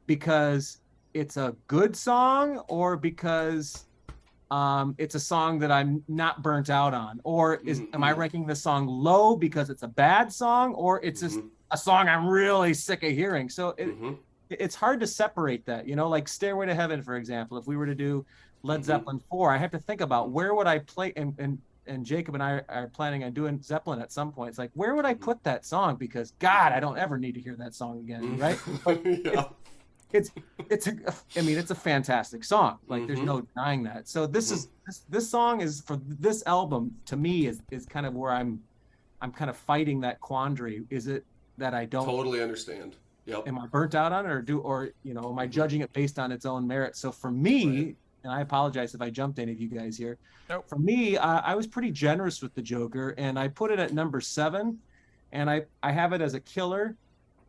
[SPEAKER 3] because it's a good song, or because it's a song that I'm not burnt out on, or am I ranking this song low because it's a bad song, or it's just a song I'm really sick of hearing? So it's hard to separate that, like Stairway to Heaven, for example. If we were to do Led Zeppelin 4, I have to think about where would I play, and Jacob and I are planning on doing Zeppelin at some point. It's like, where would I put that song? Because God, I don't ever need to hear that song again, right? It's a fantastic song. Like there's no denying that. So this song is, for this album, to me is kind of where I'm kind of fighting that quandary. Is it that I don't
[SPEAKER 4] totally understand? Yep.
[SPEAKER 3] am I burnt out on it, or am I judging it based on its own merit? So for me, and I apologize if I jumped any of you guys here.
[SPEAKER 1] Nope.
[SPEAKER 3] For me, I was pretty generous with the Joker, and I put it at number 7, and I have it as a killer,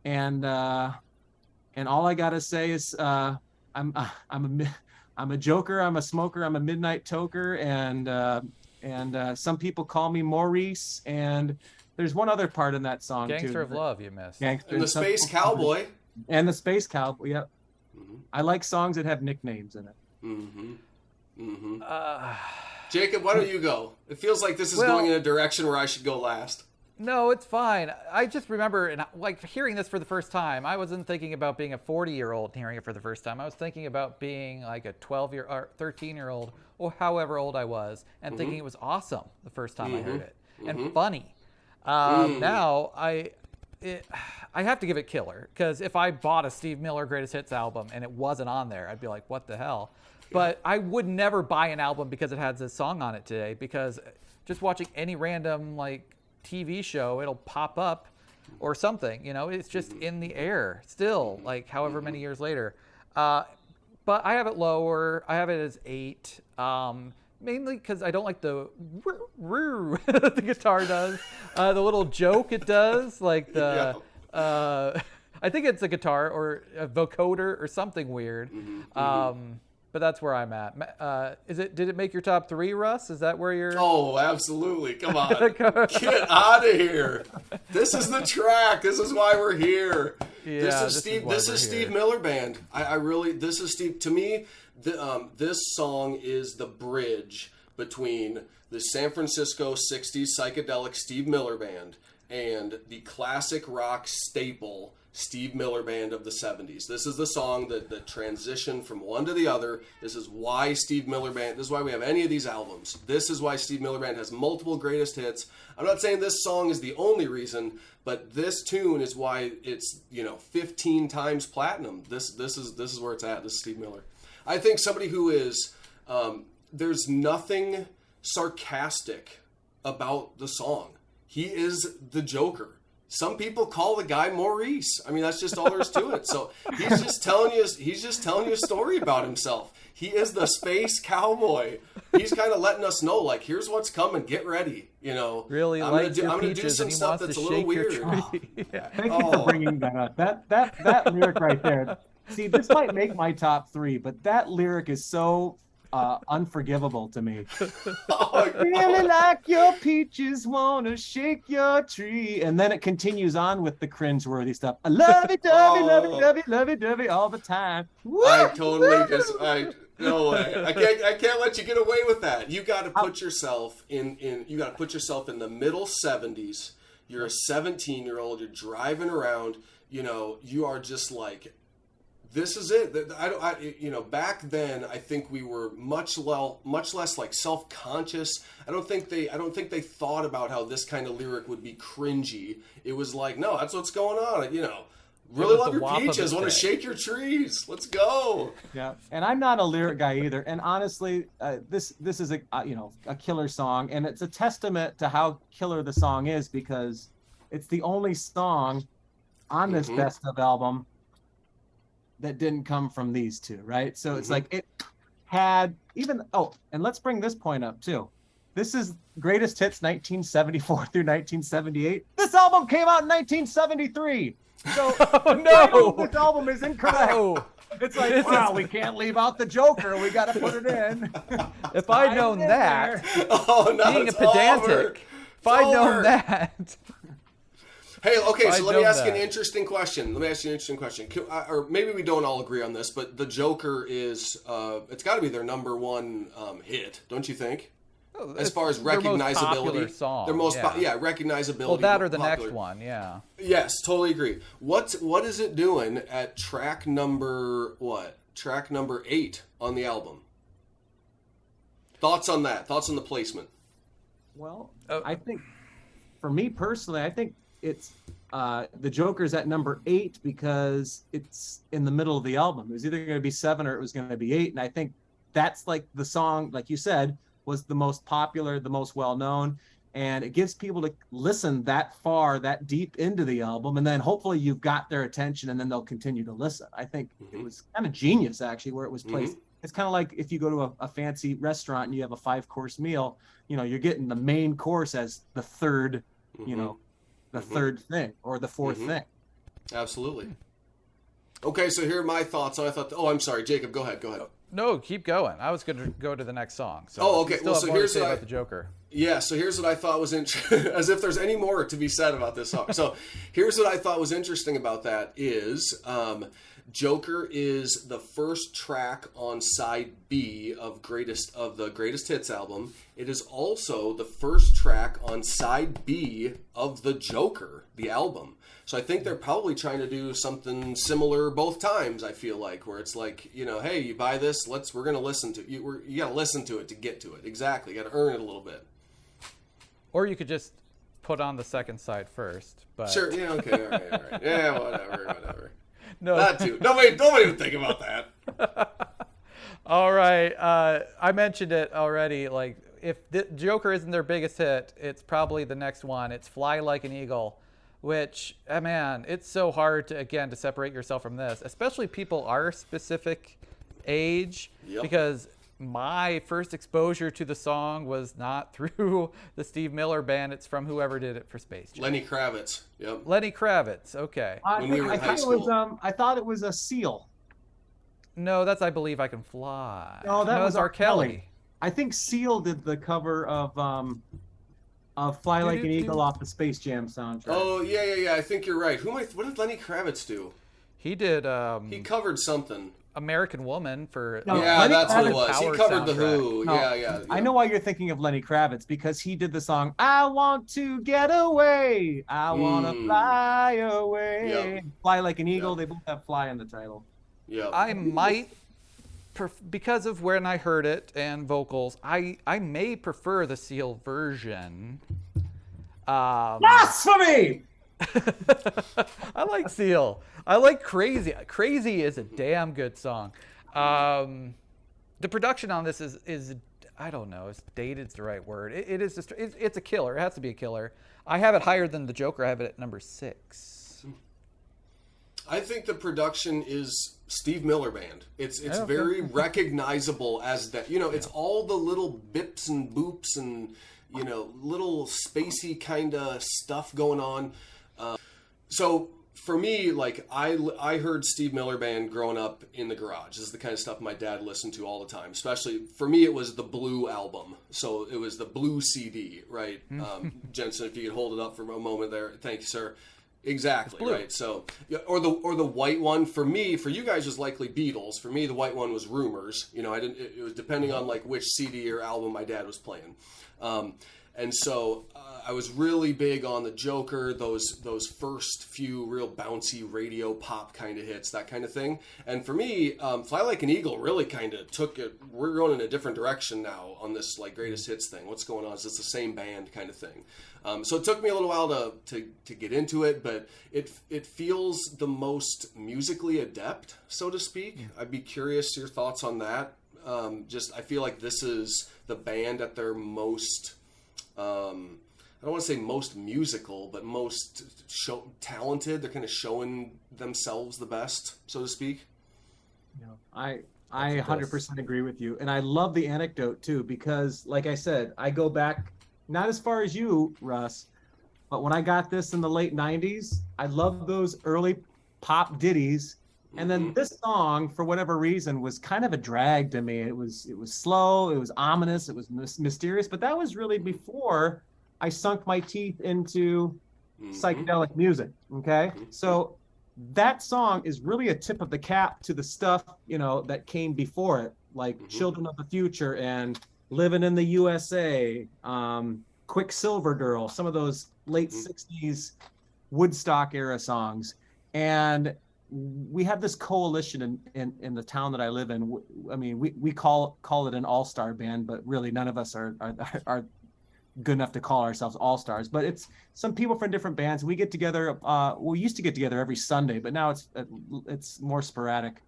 [SPEAKER 3] and all I gotta say is I'm a joker, I'm a smoker, I'm a midnight toker, and some people call me Maurice, and there's one other part in that song
[SPEAKER 1] Gangster
[SPEAKER 3] too.
[SPEAKER 1] of Love, you missed.
[SPEAKER 3] Gangster,
[SPEAKER 4] And the Space Cowboy.
[SPEAKER 3] And the Space Cowboy, yep.
[SPEAKER 4] Mm-hmm.
[SPEAKER 3] I like songs that have nicknames in it.
[SPEAKER 4] Mm-hmm. Mm-hmm. Jacob, why don't you go? It feels like this is going in a direction where I should go last.
[SPEAKER 1] No, it's fine. I just remember, and like hearing this for the first time, I wasn't thinking about being a 40-year-old hearing it for the first time. I was thinking about being like a 12-year or 13-year-old or however old I was, and thinking it was awesome the first time I heard it, and funny. Now I have to give it killer, because if I bought a Steve Miller Greatest Hits album and it wasn't on there, I'd be like, what the hell? But I would never buy an album because it has this song on it today, because just watching any random like TV show, it'll pop up or something, it's just in the air still, like however many years later. But I have it lower. I have it as 8, mainly because I don't like the the guitar does, the little joke it does, like the I think it's a guitar or a vocoder or something weird. But that's where I'm at. Did it make your top 3, Russ? Is that where you're?
[SPEAKER 4] Oh, absolutely. Come on. Get out of here. This is the track. This is why we're here.
[SPEAKER 1] Yeah,
[SPEAKER 4] this is Steve Miller Band. This is Steve. To me, this song is the bridge between the San Francisco 60s psychedelic Steve Miller Band and the classic rock staple Steve Miller Band of the 70s. This is the song that transitioned from one to the other. This is why Steve Miller Band, this is why we have any of these albums. This is why Steve Miller Band has multiple greatest hits. I'm not saying this song is the only reason, but this tune is why it's, 15 times platinum. This is where it's at. This is Steve Miller. I think somebody who is, there's nothing sarcastic about the song. He is the Joker. Some people call the guy Maurice. I mean, that's just all there is to it. So he's just telling you a story about himself. He is the space cowboy. He's kind of letting us know, like, here's what's coming. Get ready.
[SPEAKER 1] Really,
[SPEAKER 4] I'm gonna do some stuff that's a little weird.
[SPEAKER 3] Thank you for bringing that up. That lyric right there. See, this might make my top 3, but that lyric is so unforgivable to me. Really like your peaches, wanna shake your tree, and then it continues on with the cringeworthy stuff. I love it, love it all the time. Woo!
[SPEAKER 4] I totally no way. I can't let you get away with that. You got to put yourself in the middle 70s. You're a 17-year-old. You're driving around. You are just like, this is it. Back then, I think we were much less like self-conscious. I don't think they thought about how this kind of lyric would be cringy. It was like, no, that's what's going on. Really love your peaches. Want to shake your trees. Let's go.
[SPEAKER 3] Yeah, and I'm not a lyric guy either. And honestly, this is a killer song, and it's a testament to how killer the song is, because it's the only song on this best of album that didn't come from these two, right? So it's like it had and let's bring this point up too. This is Greatest Hits 1974 through 1978. This album came out in 1973. So this album is incorrect. No. It's like, wow, we can't leave out the Joker. We got to put it in.
[SPEAKER 1] If I'd known that, being a pedantic, if I'd known that.
[SPEAKER 4] Hey, okay, so let me ask you an interesting question. Or maybe we don't all agree on this, but the Joker is, it's got to be their number one hit, don't you think? As far as recognizability.
[SPEAKER 1] Their most
[SPEAKER 4] recognizability.
[SPEAKER 1] Well, that or the next one, yeah.
[SPEAKER 4] Yes, totally agree. What is it doing at track number 8 on the album? Thoughts on that? Thoughts on the placement?
[SPEAKER 3] Well, I think, for me personally, I think it's the Joker's at number 8 because it's in the middle of the album. It was either going to be 7 or it was going to be 8, and I think that's like the song, like you said, was the most popular, the most well known. and it gives people to listen that far, that deep into the album, and then hopefully you've got their attention, and then they'll continue to listen. I think it was kind of genius, actually, where it was placed. It's kind of like if you go to a fancy restaurant and you have a 5-course meal, you're getting the main course as the third, the third thing or the fourth thing.
[SPEAKER 4] Absolutely. Okay, so here are my thoughts. I'm sorry, Jacob, go ahead.
[SPEAKER 1] No, keep going. I was going to go to the next song. So
[SPEAKER 4] okay.
[SPEAKER 1] Well, so here's what about the Joker.
[SPEAKER 4] Yeah, so here's what I thought was interesting, as if there's any more to be said about this song. So here's what I thought was interesting about that is Joker is the first track on side B of the Greatest Hits album. It is also the first track on side B of the Joker, the album. So I think they're probably trying to do something similar both times, I feel like, where it's like, hey, you buy this, we're going to listen to it. You got to listen to it to get to it. Exactly. You got to earn it a little bit.
[SPEAKER 1] Or you could just put on the second side first. But
[SPEAKER 4] sure. Yeah. Okay. All right. Yeah. Whatever.
[SPEAKER 1] No.
[SPEAKER 4] Not too. Nobody would think about that.
[SPEAKER 1] All right. I mentioned it already. Like, if the Joker isn't their biggest hit, it's probably the next one. It's Fly Like an Eagle, which, man, it's so hard to separate yourself from this, especially people our specific age, because my first exposure to the song was not through the Steve Miller Band. It's from whoever did it for Space Jam.
[SPEAKER 4] Lenny Kravitz. Yep.
[SPEAKER 1] Lenny Kravitz. Okay.
[SPEAKER 3] I thought it was a Seal.
[SPEAKER 1] No, that's I Believe I Can Fly.
[SPEAKER 3] No, that was
[SPEAKER 1] R. Kelly.
[SPEAKER 3] I think Seal did the cover of Fly Like an Eagle off the Space Jam soundtrack.
[SPEAKER 4] Oh, yeah. I think you're right. What did Lenny Kravitz do?
[SPEAKER 1] He did.
[SPEAKER 4] He covered something.
[SPEAKER 1] American Woman for.
[SPEAKER 4] That's what it was. He covered
[SPEAKER 1] soundtrack.
[SPEAKER 4] The Who.
[SPEAKER 3] No,
[SPEAKER 4] Yeah.
[SPEAKER 3] I know why you're thinking of Lenny Kravitz, because he did the song "I Want to Get Away, I Want to Fly Away."
[SPEAKER 4] Yep.
[SPEAKER 3] Fly Like an Eagle.
[SPEAKER 4] Yep.
[SPEAKER 3] They both have "fly" in the title.
[SPEAKER 4] Yeah.
[SPEAKER 1] I might, because of when I heard it and vocals, I may prefer the Seal version.
[SPEAKER 3] Blasphemy!
[SPEAKER 1] I like Seal. I like Crazy. Crazy is a damn good song. The production on this is I don't know, if dated's the right word. It is just it's a killer. It has to be a killer. I have it higher than the Joker. I have it at number 6.
[SPEAKER 4] I think the production is Steve Miller Band. It's very recognizable as that. It's all the little bips and boops and little spacey kind of stuff going on. So for me, like I heard Steve Miller Band growing up in the garage. This is the kind of stuff my dad listened to all the time. Especially for me, it was the Blue album. So it was the Blue CD, right? Jensen, if you could hold it up for a moment there, thank you, sir. Exactly, right. So, or the white one for me, for you guys was likely Beatles. For me, the white one was Rumors. It was depending on like which CD or album my dad was playing. And so I was really big on the Joker, those first few real bouncy radio pop kind of hits, that kind of thing. And for me, Fly Like an Eagle really kind of took it. We're going in a different direction now on this like greatest hits thing. What's going on? Is this the same band kind of thing? So it took me a little while to get into it, but it feels the most musically adept, so to speak. I'd be curious your thoughts on that. I feel like this is the band at their most. I don't want to say most musical, but most talented. They're kind of showing themselves the best, so to speak.
[SPEAKER 3] I 100% agree with you. And I love the anecdote too, because like I said, I go back not as far as you, Russ, but when I got this in the late 90s, I loved those early pop ditties. And then this song, for whatever reason, was kind of a drag to me. It was slow, it was ominous, it was mysterious, but that was really before I sunk my teeth into psychedelic music. Okay, so that song is really a tip of the cap to the stuff that came before it, like Children of the Future and Living in the USA, Quicksilver Girl, some of those late 60s Woodstock era songs. And we have this coalition in the town that I live in. I mean, we call it an all-star band, but really none of us are good enough to call ourselves all-stars. But it's some people from different bands. We get together. We used to get together every Sunday, but now it's more sporadic.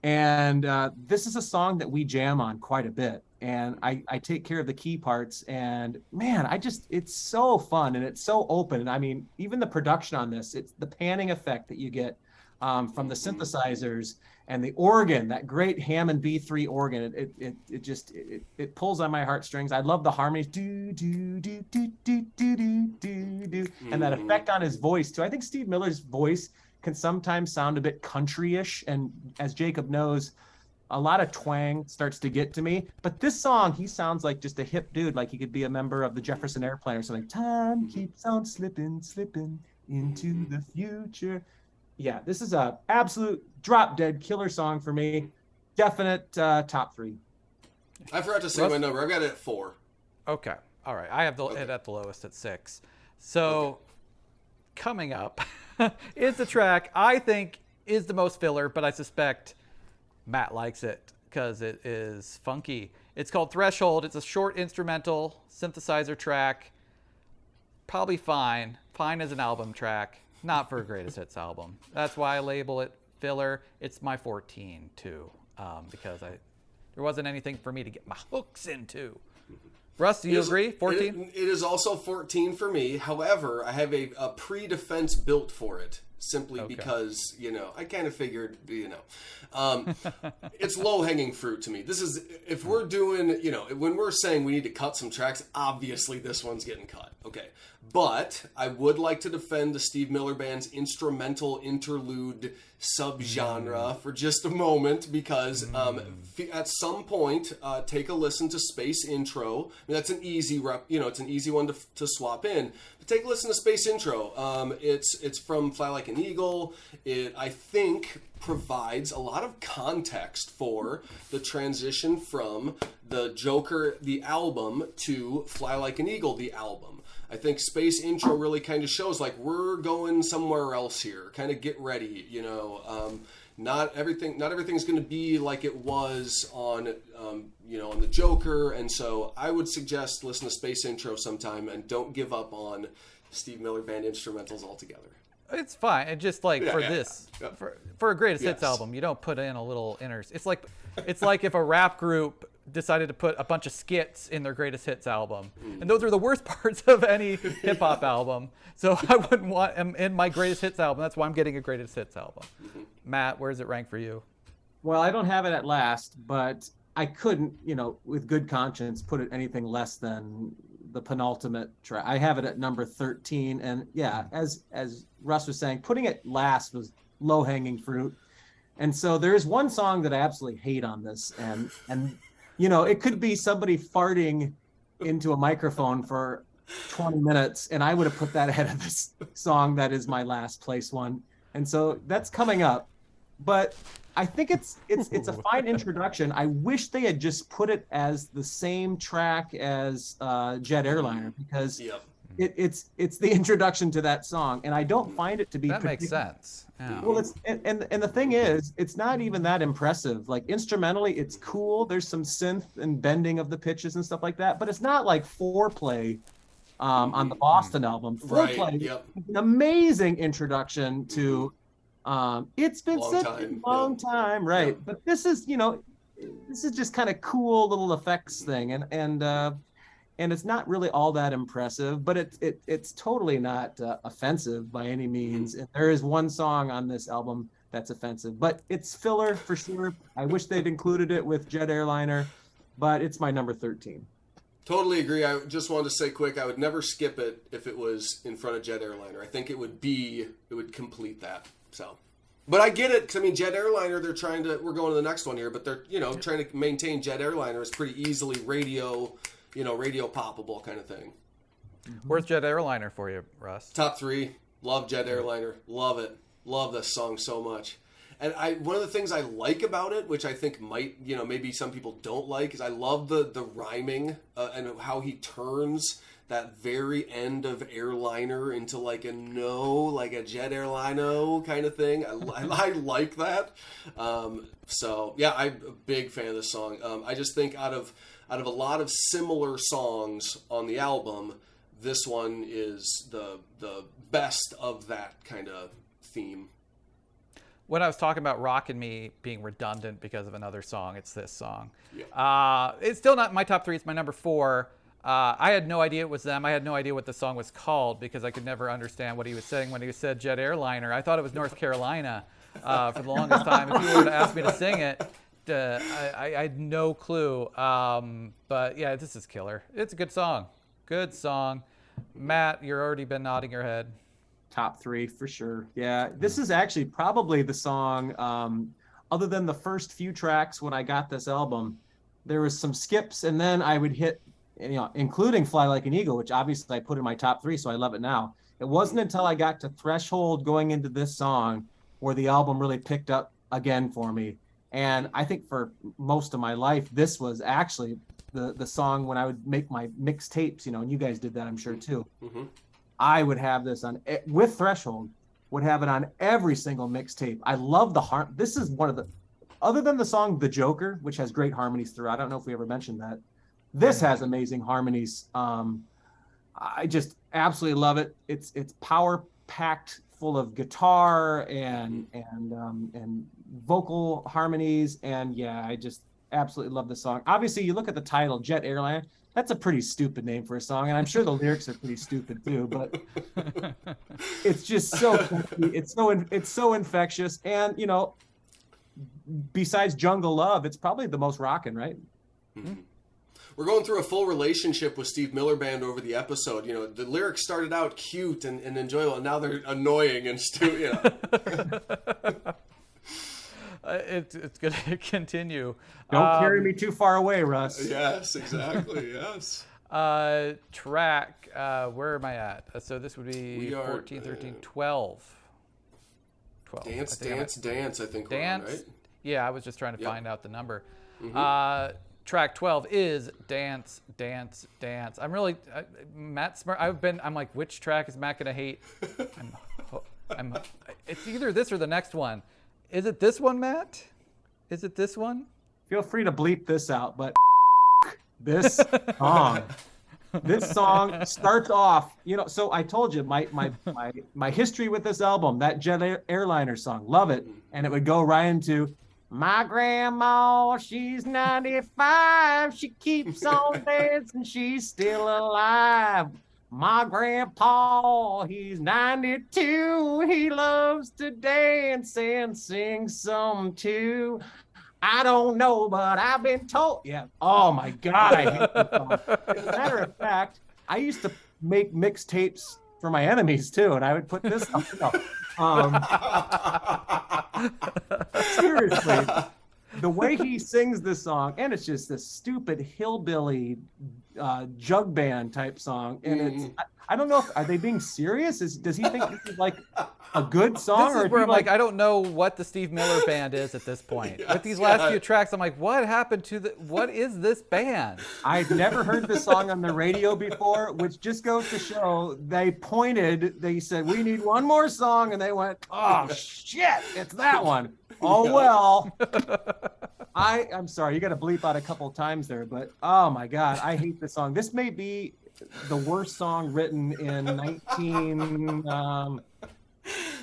[SPEAKER 3] And this is a song that we jam on quite a bit. and I take care of the key parts. And man, it's so fun and it's so open. And I mean, even the production on this, it's the panning effect that you get from the synthesizers and the organ, that great Hammond B3 organ. It pulls on my heartstrings. I love the harmonies, do do do do do do do do do, and that effect on his voice too. I think Steve Miller's voice can sometimes sound a bit country-ish, and as Jacob knows, a lot of twang starts to get to me. But this song, he sounds like just a hip dude, like he could be a member of the Jefferson Airplane or something. Time keeps on slipping, slipping into the future. Yeah, this is a absolute drop dead killer song for me. Definite top 3.
[SPEAKER 4] I forgot to say my number. I've got it at 4.
[SPEAKER 1] Okay. All right. I have it at the lowest at 6. So coming up is the track I think is the most filler, but I suspect Matt likes it because it is funky. It's called Threshold. It's a short instrumental synthesizer track. Probably fine. Fine as an album track. Not for a greatest hits album. That's why I label it filler. It's my 14 too, because there wasn't anything for me to get my hooks into. Russ, do you agree? 14?
[SPEAKER 4] It is also 14 for me. However, I have a pre-defense built for it. Simply because, I kind of figured, it's low-hanging fruit to me. This is, if we're doing, when we're saying we need to cut some tracks, obviously this one's getting cut. Okay. But I would like to defend the Steve Miller Band's instrumental interlude subgenre for just a moment, because at some point, take a listen to Space Intro. I mean, that's an easy it's an easy one to swap in. But take a listen to Space Intro. It's from Fly Like an Eagle. It, I think, provides a lot of context for the transition from the Joker, the album, to Fly Like an Eagle, the album. I think Space Intro really kind of shows, like, we're going somewhere else here. Kind of get ready, Not everything's going to be like it was on, on the Joker. And so I would suggest listen to Space Intro sometime and don't give up on Steve Miller Band instrumentals altogether.
[SPEAKER 1] It's fine. It just for a greatest hits album, you don't put in a little inners. It's like if a rap group decided to put a bunch of skits in their greatest hits album, and those are the worst parts of any hip hop album. So I wouldn't want them in my greatest hits album. That's why I'm getting a greatest hits album. Matt, where does it rank for you?
[SPEAKER 3] Well, I don't have it at last, but I couldn't, with good conscience, put it anything less than the penultimate track. I have it at number 13, and yeah, as Russ was saying, putting it last was low hanging fruit. And so there is one song that I absolutely hate on this, and it could be somebody farting into a microphone for 20 minutes, and I would have put that ahead of this song that is my last place one. And so that's coming up. But I think it's a fine introduction. I wish they had just put it as the same track as Jet Airliner, because it's the introduction to that song, and I don't find it to be.
[SPEAKER 1] That makes sense. Yeah.
[SPEAKER 3] Well, and the thing is, it's not even that impressive. Like, instrumentally, it's cool. There's some synth and bending of the pitches and stuff like that, but it's not like Foreplay on the Boston album. Foreplay is an amazing introduction to. It's been such a long time, right? Yep. But this is just kind of cool little effects thing, and it's not really all that impressive, but it's totally not offensive by any means. And there is one song on this album that's offensive, but it's filler for sure. I wish they'd included it with Jet Airliner, but it's my number 13.
[SPEAKER 4] Totally agree. I just wanted to say quick, I would never skip it if it was in front of Jet Airliner. I think it would complete that. So, but I get it, because I mean, Jet Airliner, we're going to the next one here, but they're trying to maintain Jet Airliner as pretty easily radio poppable kind of thing.
[SPEAKER 1] Where's Jet Airliner for you, Russ?
[SPEAKER 4] Top 3. Love Jet Airliner. Love it. Love this song so much. And one of the things I like about it, which I think might, maybe some people don't like, is I love the rhyming and how he turns that very end of Airliner into like a Jet Airliner kind of thing. I like that. So yeah, I'm a big fan of this song. I just think out of a lot of similar songs on the album, this one is the best of that kind of theme.
[SPEAKER 1] when I was talking about Rockin' Me being redundant because of another song, it's this song.
[SPEAKER 4] Yeah.
[SPEAKER 1] It's still not my top 3. It's my number 4. I had no idea it was them. I had no idea what the song was called because I could never understand what he was saying when he said jet airliner. I thought it was North Carolina for the longest time. If you were to ask me to sing it, I had no clue. But yeah, this is killer. It's a good song. Good song. Matt, you've already been nodding your head.
[SPEAKER 3] Top 3 for sure. Yeah, this is actually probably the song, other than the first few tracks when I got this album, there was some skips, and then I would hit, including Fly Like an Eagle, which obviously I put in my top 3, so I love it now. It wasn't until I got to Threshold going into this song where the album really picked up again for me. And I think for most of my life, this was actually the song when I would make my mixtapes, and you guys did that, I'm sure, too.
[SPEAKER 4] Mm-hmm.
[SPEAKER 3] I would have this on with Threshold, would have it on every single mixtape. I love the this is one of the, other than the song The Joker, which has great harmonies throughout. I don't know if we ever mentioned that. This has amazing harmonies. I just absolutely love it. It's power packed, full of guitar and vocal harmonies, and yeah, I just absolutely love the song. Obviously, you look at the title, Jet Airliner. That's a pretty stupid name for a song, and I'm sure the lyrics are pretty stupid too. But it's just so funky. It's so infectious, and besides Jungle Love, it's probably the most rockin', right?
[SPEAKER 4] Mm-hmm. We're going through a full relationship with Steve Miller Band over the episode. The lyrics started out cute and enjoyable, and now they're annoying and stupid.
[SPEAKER 1] It's going to continue.
[SPEAKER 3] Don't carry me too far away, Russ.
[SPEAKER 4] Yes, exactly. Yes.
[SPEAKER 1] Track. Where am I at? So this would be 14, 13, 12. 12. Dance. I think.
[SPEAKER 4] Dance. We're on, right?
[SPEAKER 1] Yeah, I was just trying to find out the number.
[SPEAKER 4] Mm-hmm.
[SPEAKER 1] Track 12 is Dance. I'm really Matt Smart. I'm like, which track is Matt gonna hate? It's either this or the next one. Is it this one, Matt? Is it this one?
[SPEAKER 3] Feel free to bleep this out, but this song starts off, so I told you my history with this album, that Jet Airliner song, love it. And it would go right into, my grandma, she's 95, she keeps on dancing, she's still alive. My grandpa, he's 92, he loves to dance and sing some too. I don't know, but I've been told. Yeah. Oh my God, I hate this song. As a matter of fact, I used to make mixtapes for my enemies too, and I would put this on. Seriously, the way he sings this song, and it's just this stupid hillbilly jug band type song, and it's I don't know are they being serious? Does he think this is like a good song?
[SPEAKER 1] This is where I'm like, I don't know what the Steve Miller Band is at this point. With these last few tracks, I'm like, what happened to what is this band?
[SPEAKER 3] I've never heard this song on the radio before, which just goes to show they said, we need one more song, and they went, oh shit, it's that one. Oh well. I'm sorry, you got to bleep out a couple times there, but oh my God, I hate this song. This may be the worst song written in 19.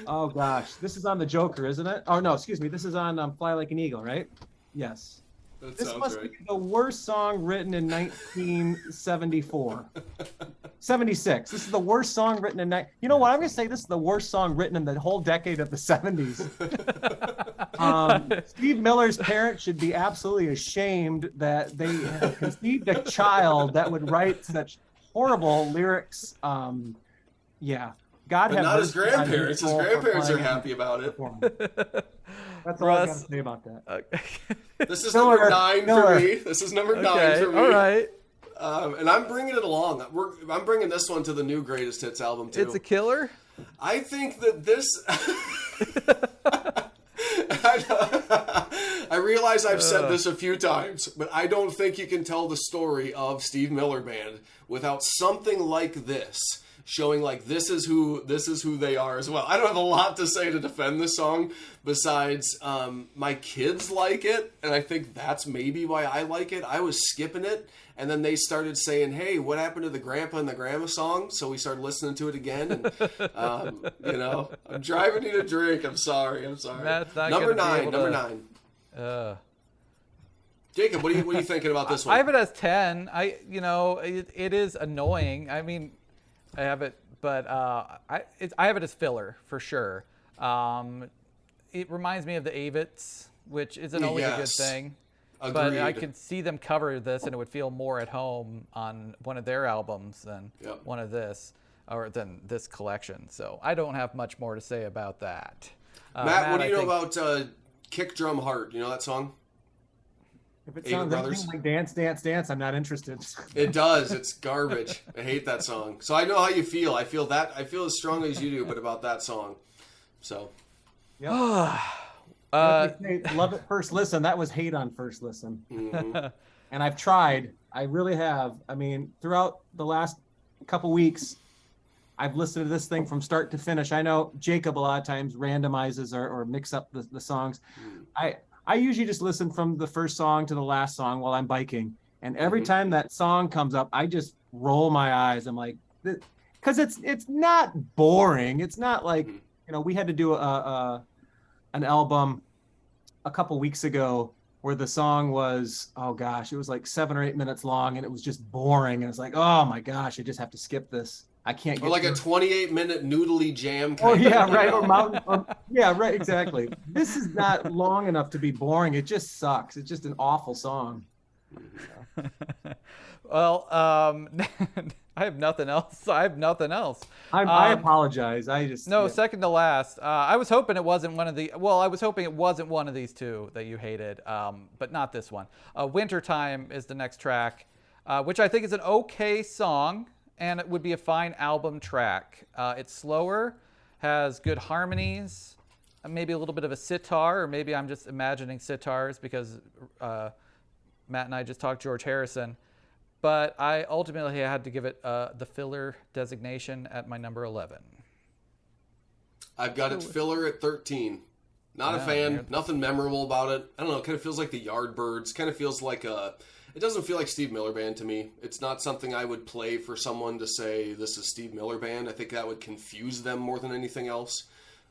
[SPEAKER 3] Oh gosh, this is on The Joker, isn't it? Oh no, excuse me. This is on Fly Like an Eagle, right? Yes. This must be the worst song written in 1974. 76. This is the worst song written in You know what? I'm going to say this is the worst song written in the whole decade of the 70s. Steve Miller's parents should be absolutely ashamed that they have conceived a child that would write such horrible lyrics. Yeah. God
[SPEAKER 4] but
[SPEAKER 3] have
[SPEAKER 4] not his grandparents. His grandparents are happy about it.
[SPEAKER 3] That's all I got to say about that.
[SPEAKER 1] Okay.
[SPEAKER 4] This is number 9 for me. This is number 9 for me.
[SPEAKER 1] All right.
[SPEAKER 4] And I'm bringing it along. I'm bringing this one to the new Greatest Hits album, too.
[SPEAKER 1] It's a killer?
[SPEAKER 4] I think that this... I realize I've said this a few times, but I don't think you can tell the story of Steve Miller Band without something like this showing like this is who they are as well. I don't have a lot to say to defend this song besides my kids like it, and I think that's maybe why I like it. I was skipping it, and then they started saying, "Hey, what happened to the grandpa and the grandma song?" So we started listening to it again, and I'm driving you to drink. I'm sorry.
[SPEAKER 1] That's not
[SPEAKER 4] Number
[SPEAKER 1] gonna be able
[SPEAKER 4] number
[SPEAKER 1] to-
[SPEAKER 4] 9. Jacob, what are you thinking about this one?
[SPEAKER 1] I have it as 10. It is annoying. I mean, I have it, but I have it as filler for sure. It reminds me of the Avits, which isn't always a good
[SPEAKER 4] Yes.
[SPEAKER 1] thing.
[SPEAKER 4] Agreed.
[SPEAKER 1] But I could see them cover this, and it would feel more at home on one of their albums than one of this, or than this collection. So I don't have much more to say about that.
[SPEAKER 4] Matt, what do you
[SPEAKER 1] I
[SPEAKER 4] know
[SPEAKER 1] think-
[SPEAKER 4] about Kick Drum Heart? You know that song?
[SPEAKER 3] If it
[SPEAKER 4] Avett
[SPEAKER 3] sounds
[SPEAKER 4] Brothers?
[SPEAKER 3] anything like Dance, Dance, Dance, I'm not interested.
[SPEAKER 4] It does. It's garbage. I hate that song. So I know how you feel. I feel as strongly as you do, but about that song. So
[SPEAKER 3] They say, love at first listen. That was hate on first listen.
[SPEAKER 4] mhm.
[SPEAKER 3] And I've tried. I really have. I mean, throughout the last couple weeks, I've listened to this thing from start to finish. I know Jacob a lot of times randomizes or mix up the songs. I usually just listen from the first song to the last song while I'm biking. And every time that song comes up, I just roll my eyes. I'm like, because it's not boring. It's not like, we had to do an album a couple weeks ago where the song was, oh gosh, it was like 7 or 8 minutes long, and it was just boring. And it's like, oh my gosh, I just have to skip this. I can't get
[SPEAKER 4] Or like a
[SPEAKER 3] through it.
[SPEAKER 4] 28-minute noodly jam
[SPEAKER 3] Oh
[SPEAKER 4] kind
[SPEAKER 3] yeah,
[SPEAKER 4] of.
[SPEAKER 3] right. Or mountain. Yeah, right. Exactly. This is not long enough to be boring. It just sucks. It's just an awful song.
[SPEAKER 1] Well, I have nothing else. I
[SPEAKER 3] I apologize.
[SPEAKER 1] No,
[SPEAKER 3] yeah.
[SPEAKER 1] second to last. I was hoping it wasn't one of the. Well, I was hoping it wasn't one of these two that you hated, but not this one. Wintertime is the next track, which I think is an okay song, and it would be a fine album track. It's slower, has good harmonies, maybe a little bit of a sitar, or maybe I'm just imagining sitars because Matt and I just talked George Harrison. But I ultimately had to give it the filler designation at my number 11.
[SPEAKER 4] I've got it filler at 13. Not a fan.
[SPEAKER 1] Weird.
[SPEAKER 4] Nothing memorable about it. I don't know. It kind of feels like the Yardbirds. Kind of feels like it doesn't feel like Steve Miller Band to me. It's not something I would play for someone to say this is Steve Miller Band. I think that would confuse them more than anything else.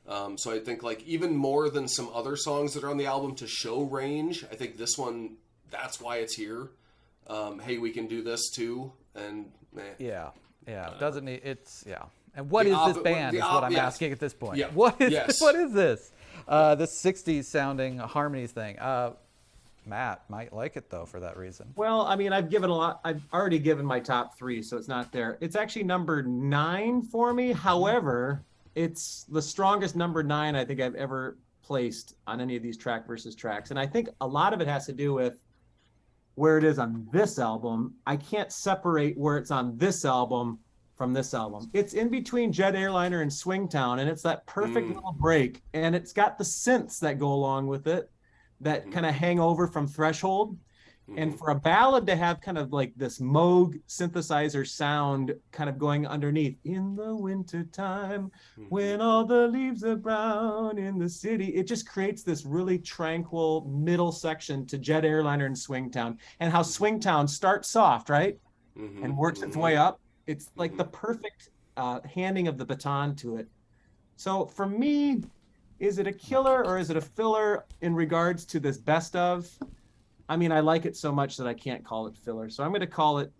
[SPEAKER 4] So I think like even more than some other songs that are on the album to show range, I think this one, that's why it's here. Hey, we can do this too, and
[SPEAKER 1] Yeah. Doesn't need it's yeah. And what
[SPEAKER 4] The
[SPEAKER 1] is this
[SPEAKER 4] op-
[SPEAKER 1] band?
[SPEAKER 4] the
[SPEAKER 1] Is what
[SPEAKER 4] op-
[SPEAKER 1] I'm
[SPEAKER 4] yes.
[SPEAKER 1] asking at this point.
[SPEAKER 4] Yeah.
[SPEAKER 1] What is
[SPEAKER 4] Yes.
[SPEAKER 1] what is this? This 60s sounding harmonies thing. Matt might like it though for that reason.
[SPEAKER 3] Well, I mean, I've given a lot. I've already given my top 3, so it's not there. It's actually number 9 for me. However, it's the strongest number 9 I think I've ever placed on any of these track versus tracks. And I think a lot of it has to do with where it is on this album. I can't separate where it's on this album from this album. It's in between Jet Airliner and Swingtown, and it's that perfect little break. And it's got the synths that go along with it that kind of hang over from Threshold. And for a ballad to have kind of like this Moog synthesizer sound kind of going underneath, in the wintertime, when all the leaves are brown in the city, it just creates this really tranquil middle section to Jet Airliner and Swingtown. And how Swingtown starts soft, right? And works its way up. It's like the perfect handing of the baton to it. So for me, is it a killer or is it a filler in regards to this best of? I mean, I like it so much that I can't call it filler. So I'm going to call it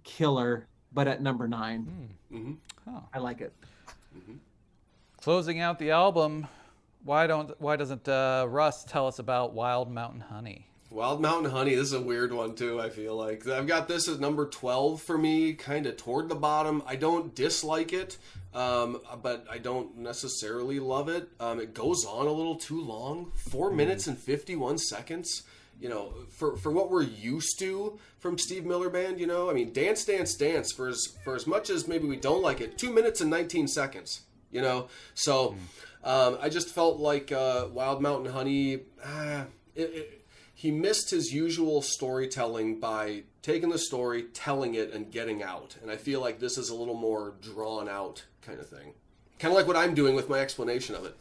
[SPEAKER 3] killer, but at number 9. I like it.
[SPEAKER 1] Closing out the album, why doesn't Russ tell us about Wild Mountain Honey?
[SPEAKER 4] Wild Mountain Honey, this is a weird one too, I feel like. I've got this at number 12 for me, kind of toward the bottom. I don't dislike it, but I don't necessarily love it. It goes on a little too long, 4 minutes and 51 seconds. You know, for what we're used to from Steve Miller Band, you know, I mean, Dance, Dance, Dance, for as much as maybe we don't like it, 2 minutes and 19 seconds, you know? So I just felt like Wild Mountain Honey, he missed his usual storytelling by taking the story, telling it, and getting out. And I feel like this is a little more drawn out kind of thing. Kind of like what I'm doing with my explanation of it.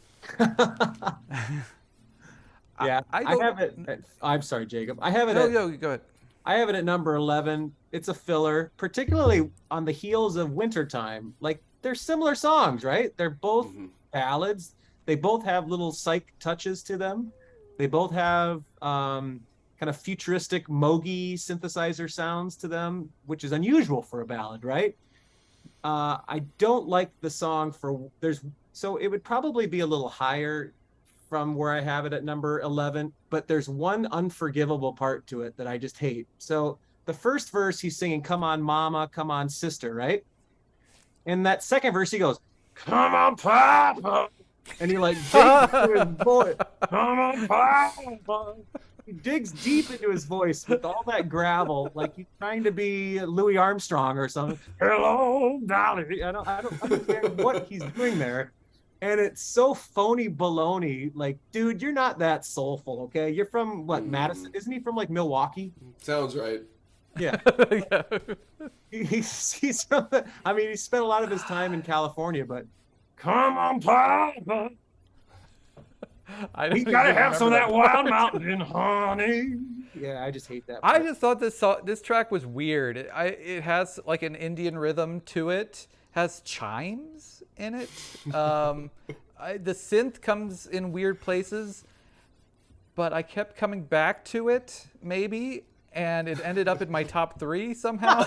[SPEAKER 3] Yeah,
[SPEAKER 1] I
[SPEAKER 3] I
[SPEAKER 1] don't-
[SPEAKER 3] have it. I'm sorry, Jacob. I have it.
[SPEAKER 1] No,
[SPEAKER 3] at,
[SPEAKER 1] no, go ahead.
[SPEAKER 3] I have it at number 11. It's a filler, particularly on the heels of Wintertime. Like, they're similar songs, right? They're both ballads. They both have little psych touches to them. They both have kind of futuristic Moog synthesizer sounds to them, which is unusual for a ballad, right? I don't like the song so it would probably be a little higher from where I have it at number 11, but there's one unforgivable part to it that I just hate. So the first verse, he's singing, "Come on, mama, come on, sister," right? In that second verse, he goes, "Come on, papa," and he like digs into his voice. "Come on, papa." He digs deep into his voice with all that gravel, like he's trying to be Louis Armstrong or something. "Hello, Dolly." I don't understand what he's doing there. And it's so phony baloney. Like, dude, you're not that soulful, okay? You're from what, Madison? Isn't he from like Milwaukee?
[SPEAKER 4] Sounds right.
[SPEAKER 3] Yeah.
[SPEAKER 1] Yeah.
[SPEAKER 3] He's from he spent a lot of his time in California, but come on, Papa.
[SPEAKER 1] I don't
[SPEAKER 3] We
[SPEAKER 1] even
[SPEAKER 3] gotta have some of
[SPEAKER 1] remember
[SPEAKER 3] that Wild Mountain honey. Yeah, I just hate that.
[SPEAKER 1] I
[SPEAKER 3] part.
[SPEAKER 1] just thought this track was weird. It has like an Indian rhythm to it. Has chimes in it. The synth comes in weird places, but I kept coming back to it maybe, and it ended up in my top 3 somehow.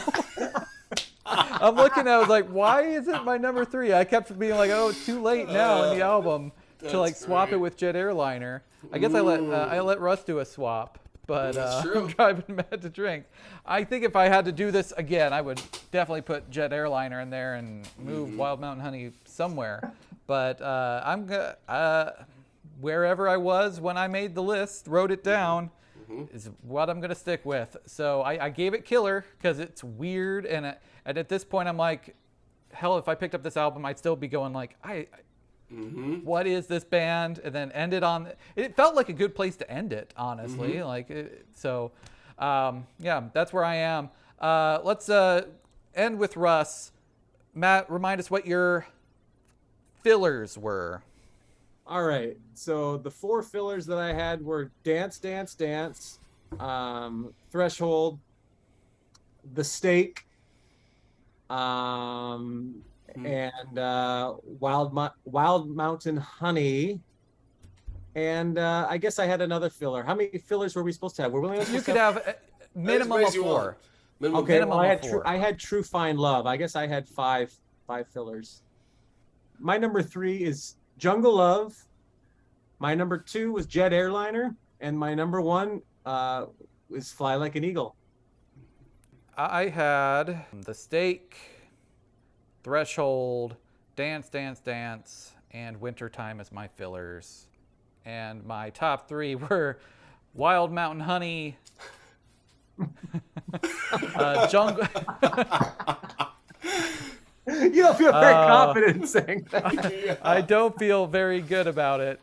[SPEAKER 1] I'm looking, I was like, why is it my number 3? I kept being like, oh, it's too late now in the album to like swap it with Jet Airliner. I guess I let Russ do a swap, but I'm driving mad to drink. I think if I had to do this again, I would definitely put Jet Airliner in there and move Wild Mountain Honey somewhere. But I'm wherever I was when I made the list, wrote it down, is what I'm gonna stick with. So I gave it Killer because it's weird, and at this point I'm like, hell, if I picked up this album, I'd still be going like, what is this band? And then end it on. It felt like a good place to end it, honestly. Yeah, that's where I am. Let's end with Russ. Matt, remind us what your fillers were.
[SPEAKER 3] All right. So the 4 fillers that I had were Dance, Dance, Dance, Threshold, The Stake, and Wild Mountain Honey. And I guess I had another filler. How many fillers were we supposed to have? Were we only
[SPEAKER 1] You
[SPEAKER 3] supposed
[SPEAKER 1] could
[SPEAKER 3] to
[SPEAKER 1] have a minimum of 4.
[SPEAKER 3] Okay,
[SPEAKER 1] minimum
[SPEAKER 3] well,
[SPEAKER 1] of 4.
[SPEAKER 3] I had True Fine Love. I guess I had five fillers. My number 3 is Jungle Love. My number 2 was Jet Airliner, and my number 1 is Fly Like an Eagle.
[SPEAKER 1] I had The Stake, Threshold, Dance, Dance, Dance, and Wintertime as my fillers. And my top 3 were Wild Mountain Honey, Jungle.
[SPEAKER 3] You don't feel very confident in saying that.
[SPEAKER 1] I don't feel very good about it.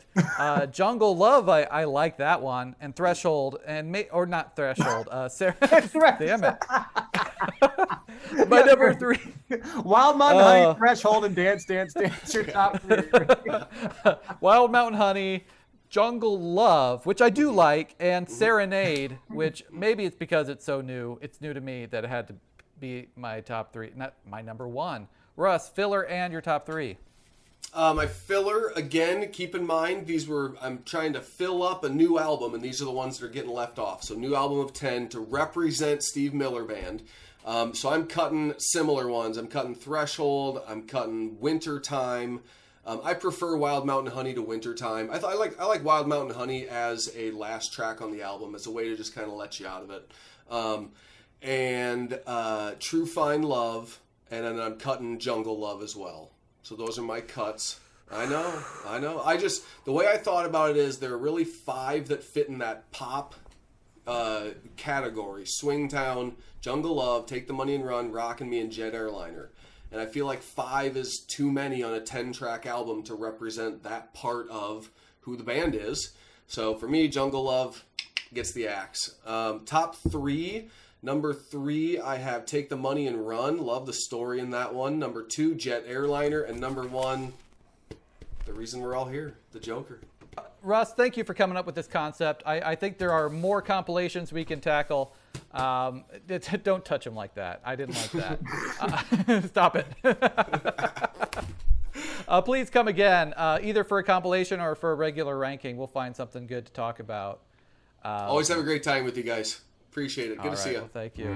[SPEAKER 1] Jungle Love, I like that one, and Threshold, or not Threshold. Sarah, damn it. My number 3.
[SPEAKER 3] Wild Mountain Honey, Threshold, and Dance, Dance, Dance. Your top 3.
[SPEAKER 1] Wild Mountain Honey, Jungle Love, which I do like, and Serenade, which maybe it's because it's so new. It's new to me that it had to be my top 3, not my number 1. Russ, filler and your top 3.
[SPEAKER 4] My filler, again, keep in mind, I'm trying to fill up a new album, and these are the ones that are getting left off. So new album of 10 to represent Steve Miller Band. So I'm cutting similar ones. I'm cutting Threshold. I'm cutting Wintertime. I prefer Wild Mountain Honey to Wintertime. I like Wild Mountain Honey as a last track on the album, as a way to just kind of let you out of it. And True Fine Love, and then I'm cutting Jungle Love as well. So those are my cuts. I know. The way I thought about it is there are really 5 that fit in that pop category. Swingtown, Jungle Love, Take the Money and Run, Rockin' Me, and Jet Airliner. And I feel like 5 is too many on a 10-track album to represent that part of who the band is. So for me, Jungle Love, gets the axe. Top 3. Number 3, I have Take the Money and Run. Love the story in that one. Number 2, Jet Airliner. And number 1, the reason we're all here, the Joker.
[SPEAKER 1] Russ, thank you for coming up with this concept. I think there are more compilations we can tackle. Don't touch him like that. I didn't like that. Stop it. Please come again, either for a compilation or for a regular ranking. We'll find something good to talk about.
[SPEAKER 4] Always have a great time with you guys. Appreciate it. Good to see you.
[SPEAKER 1] Well, thank you.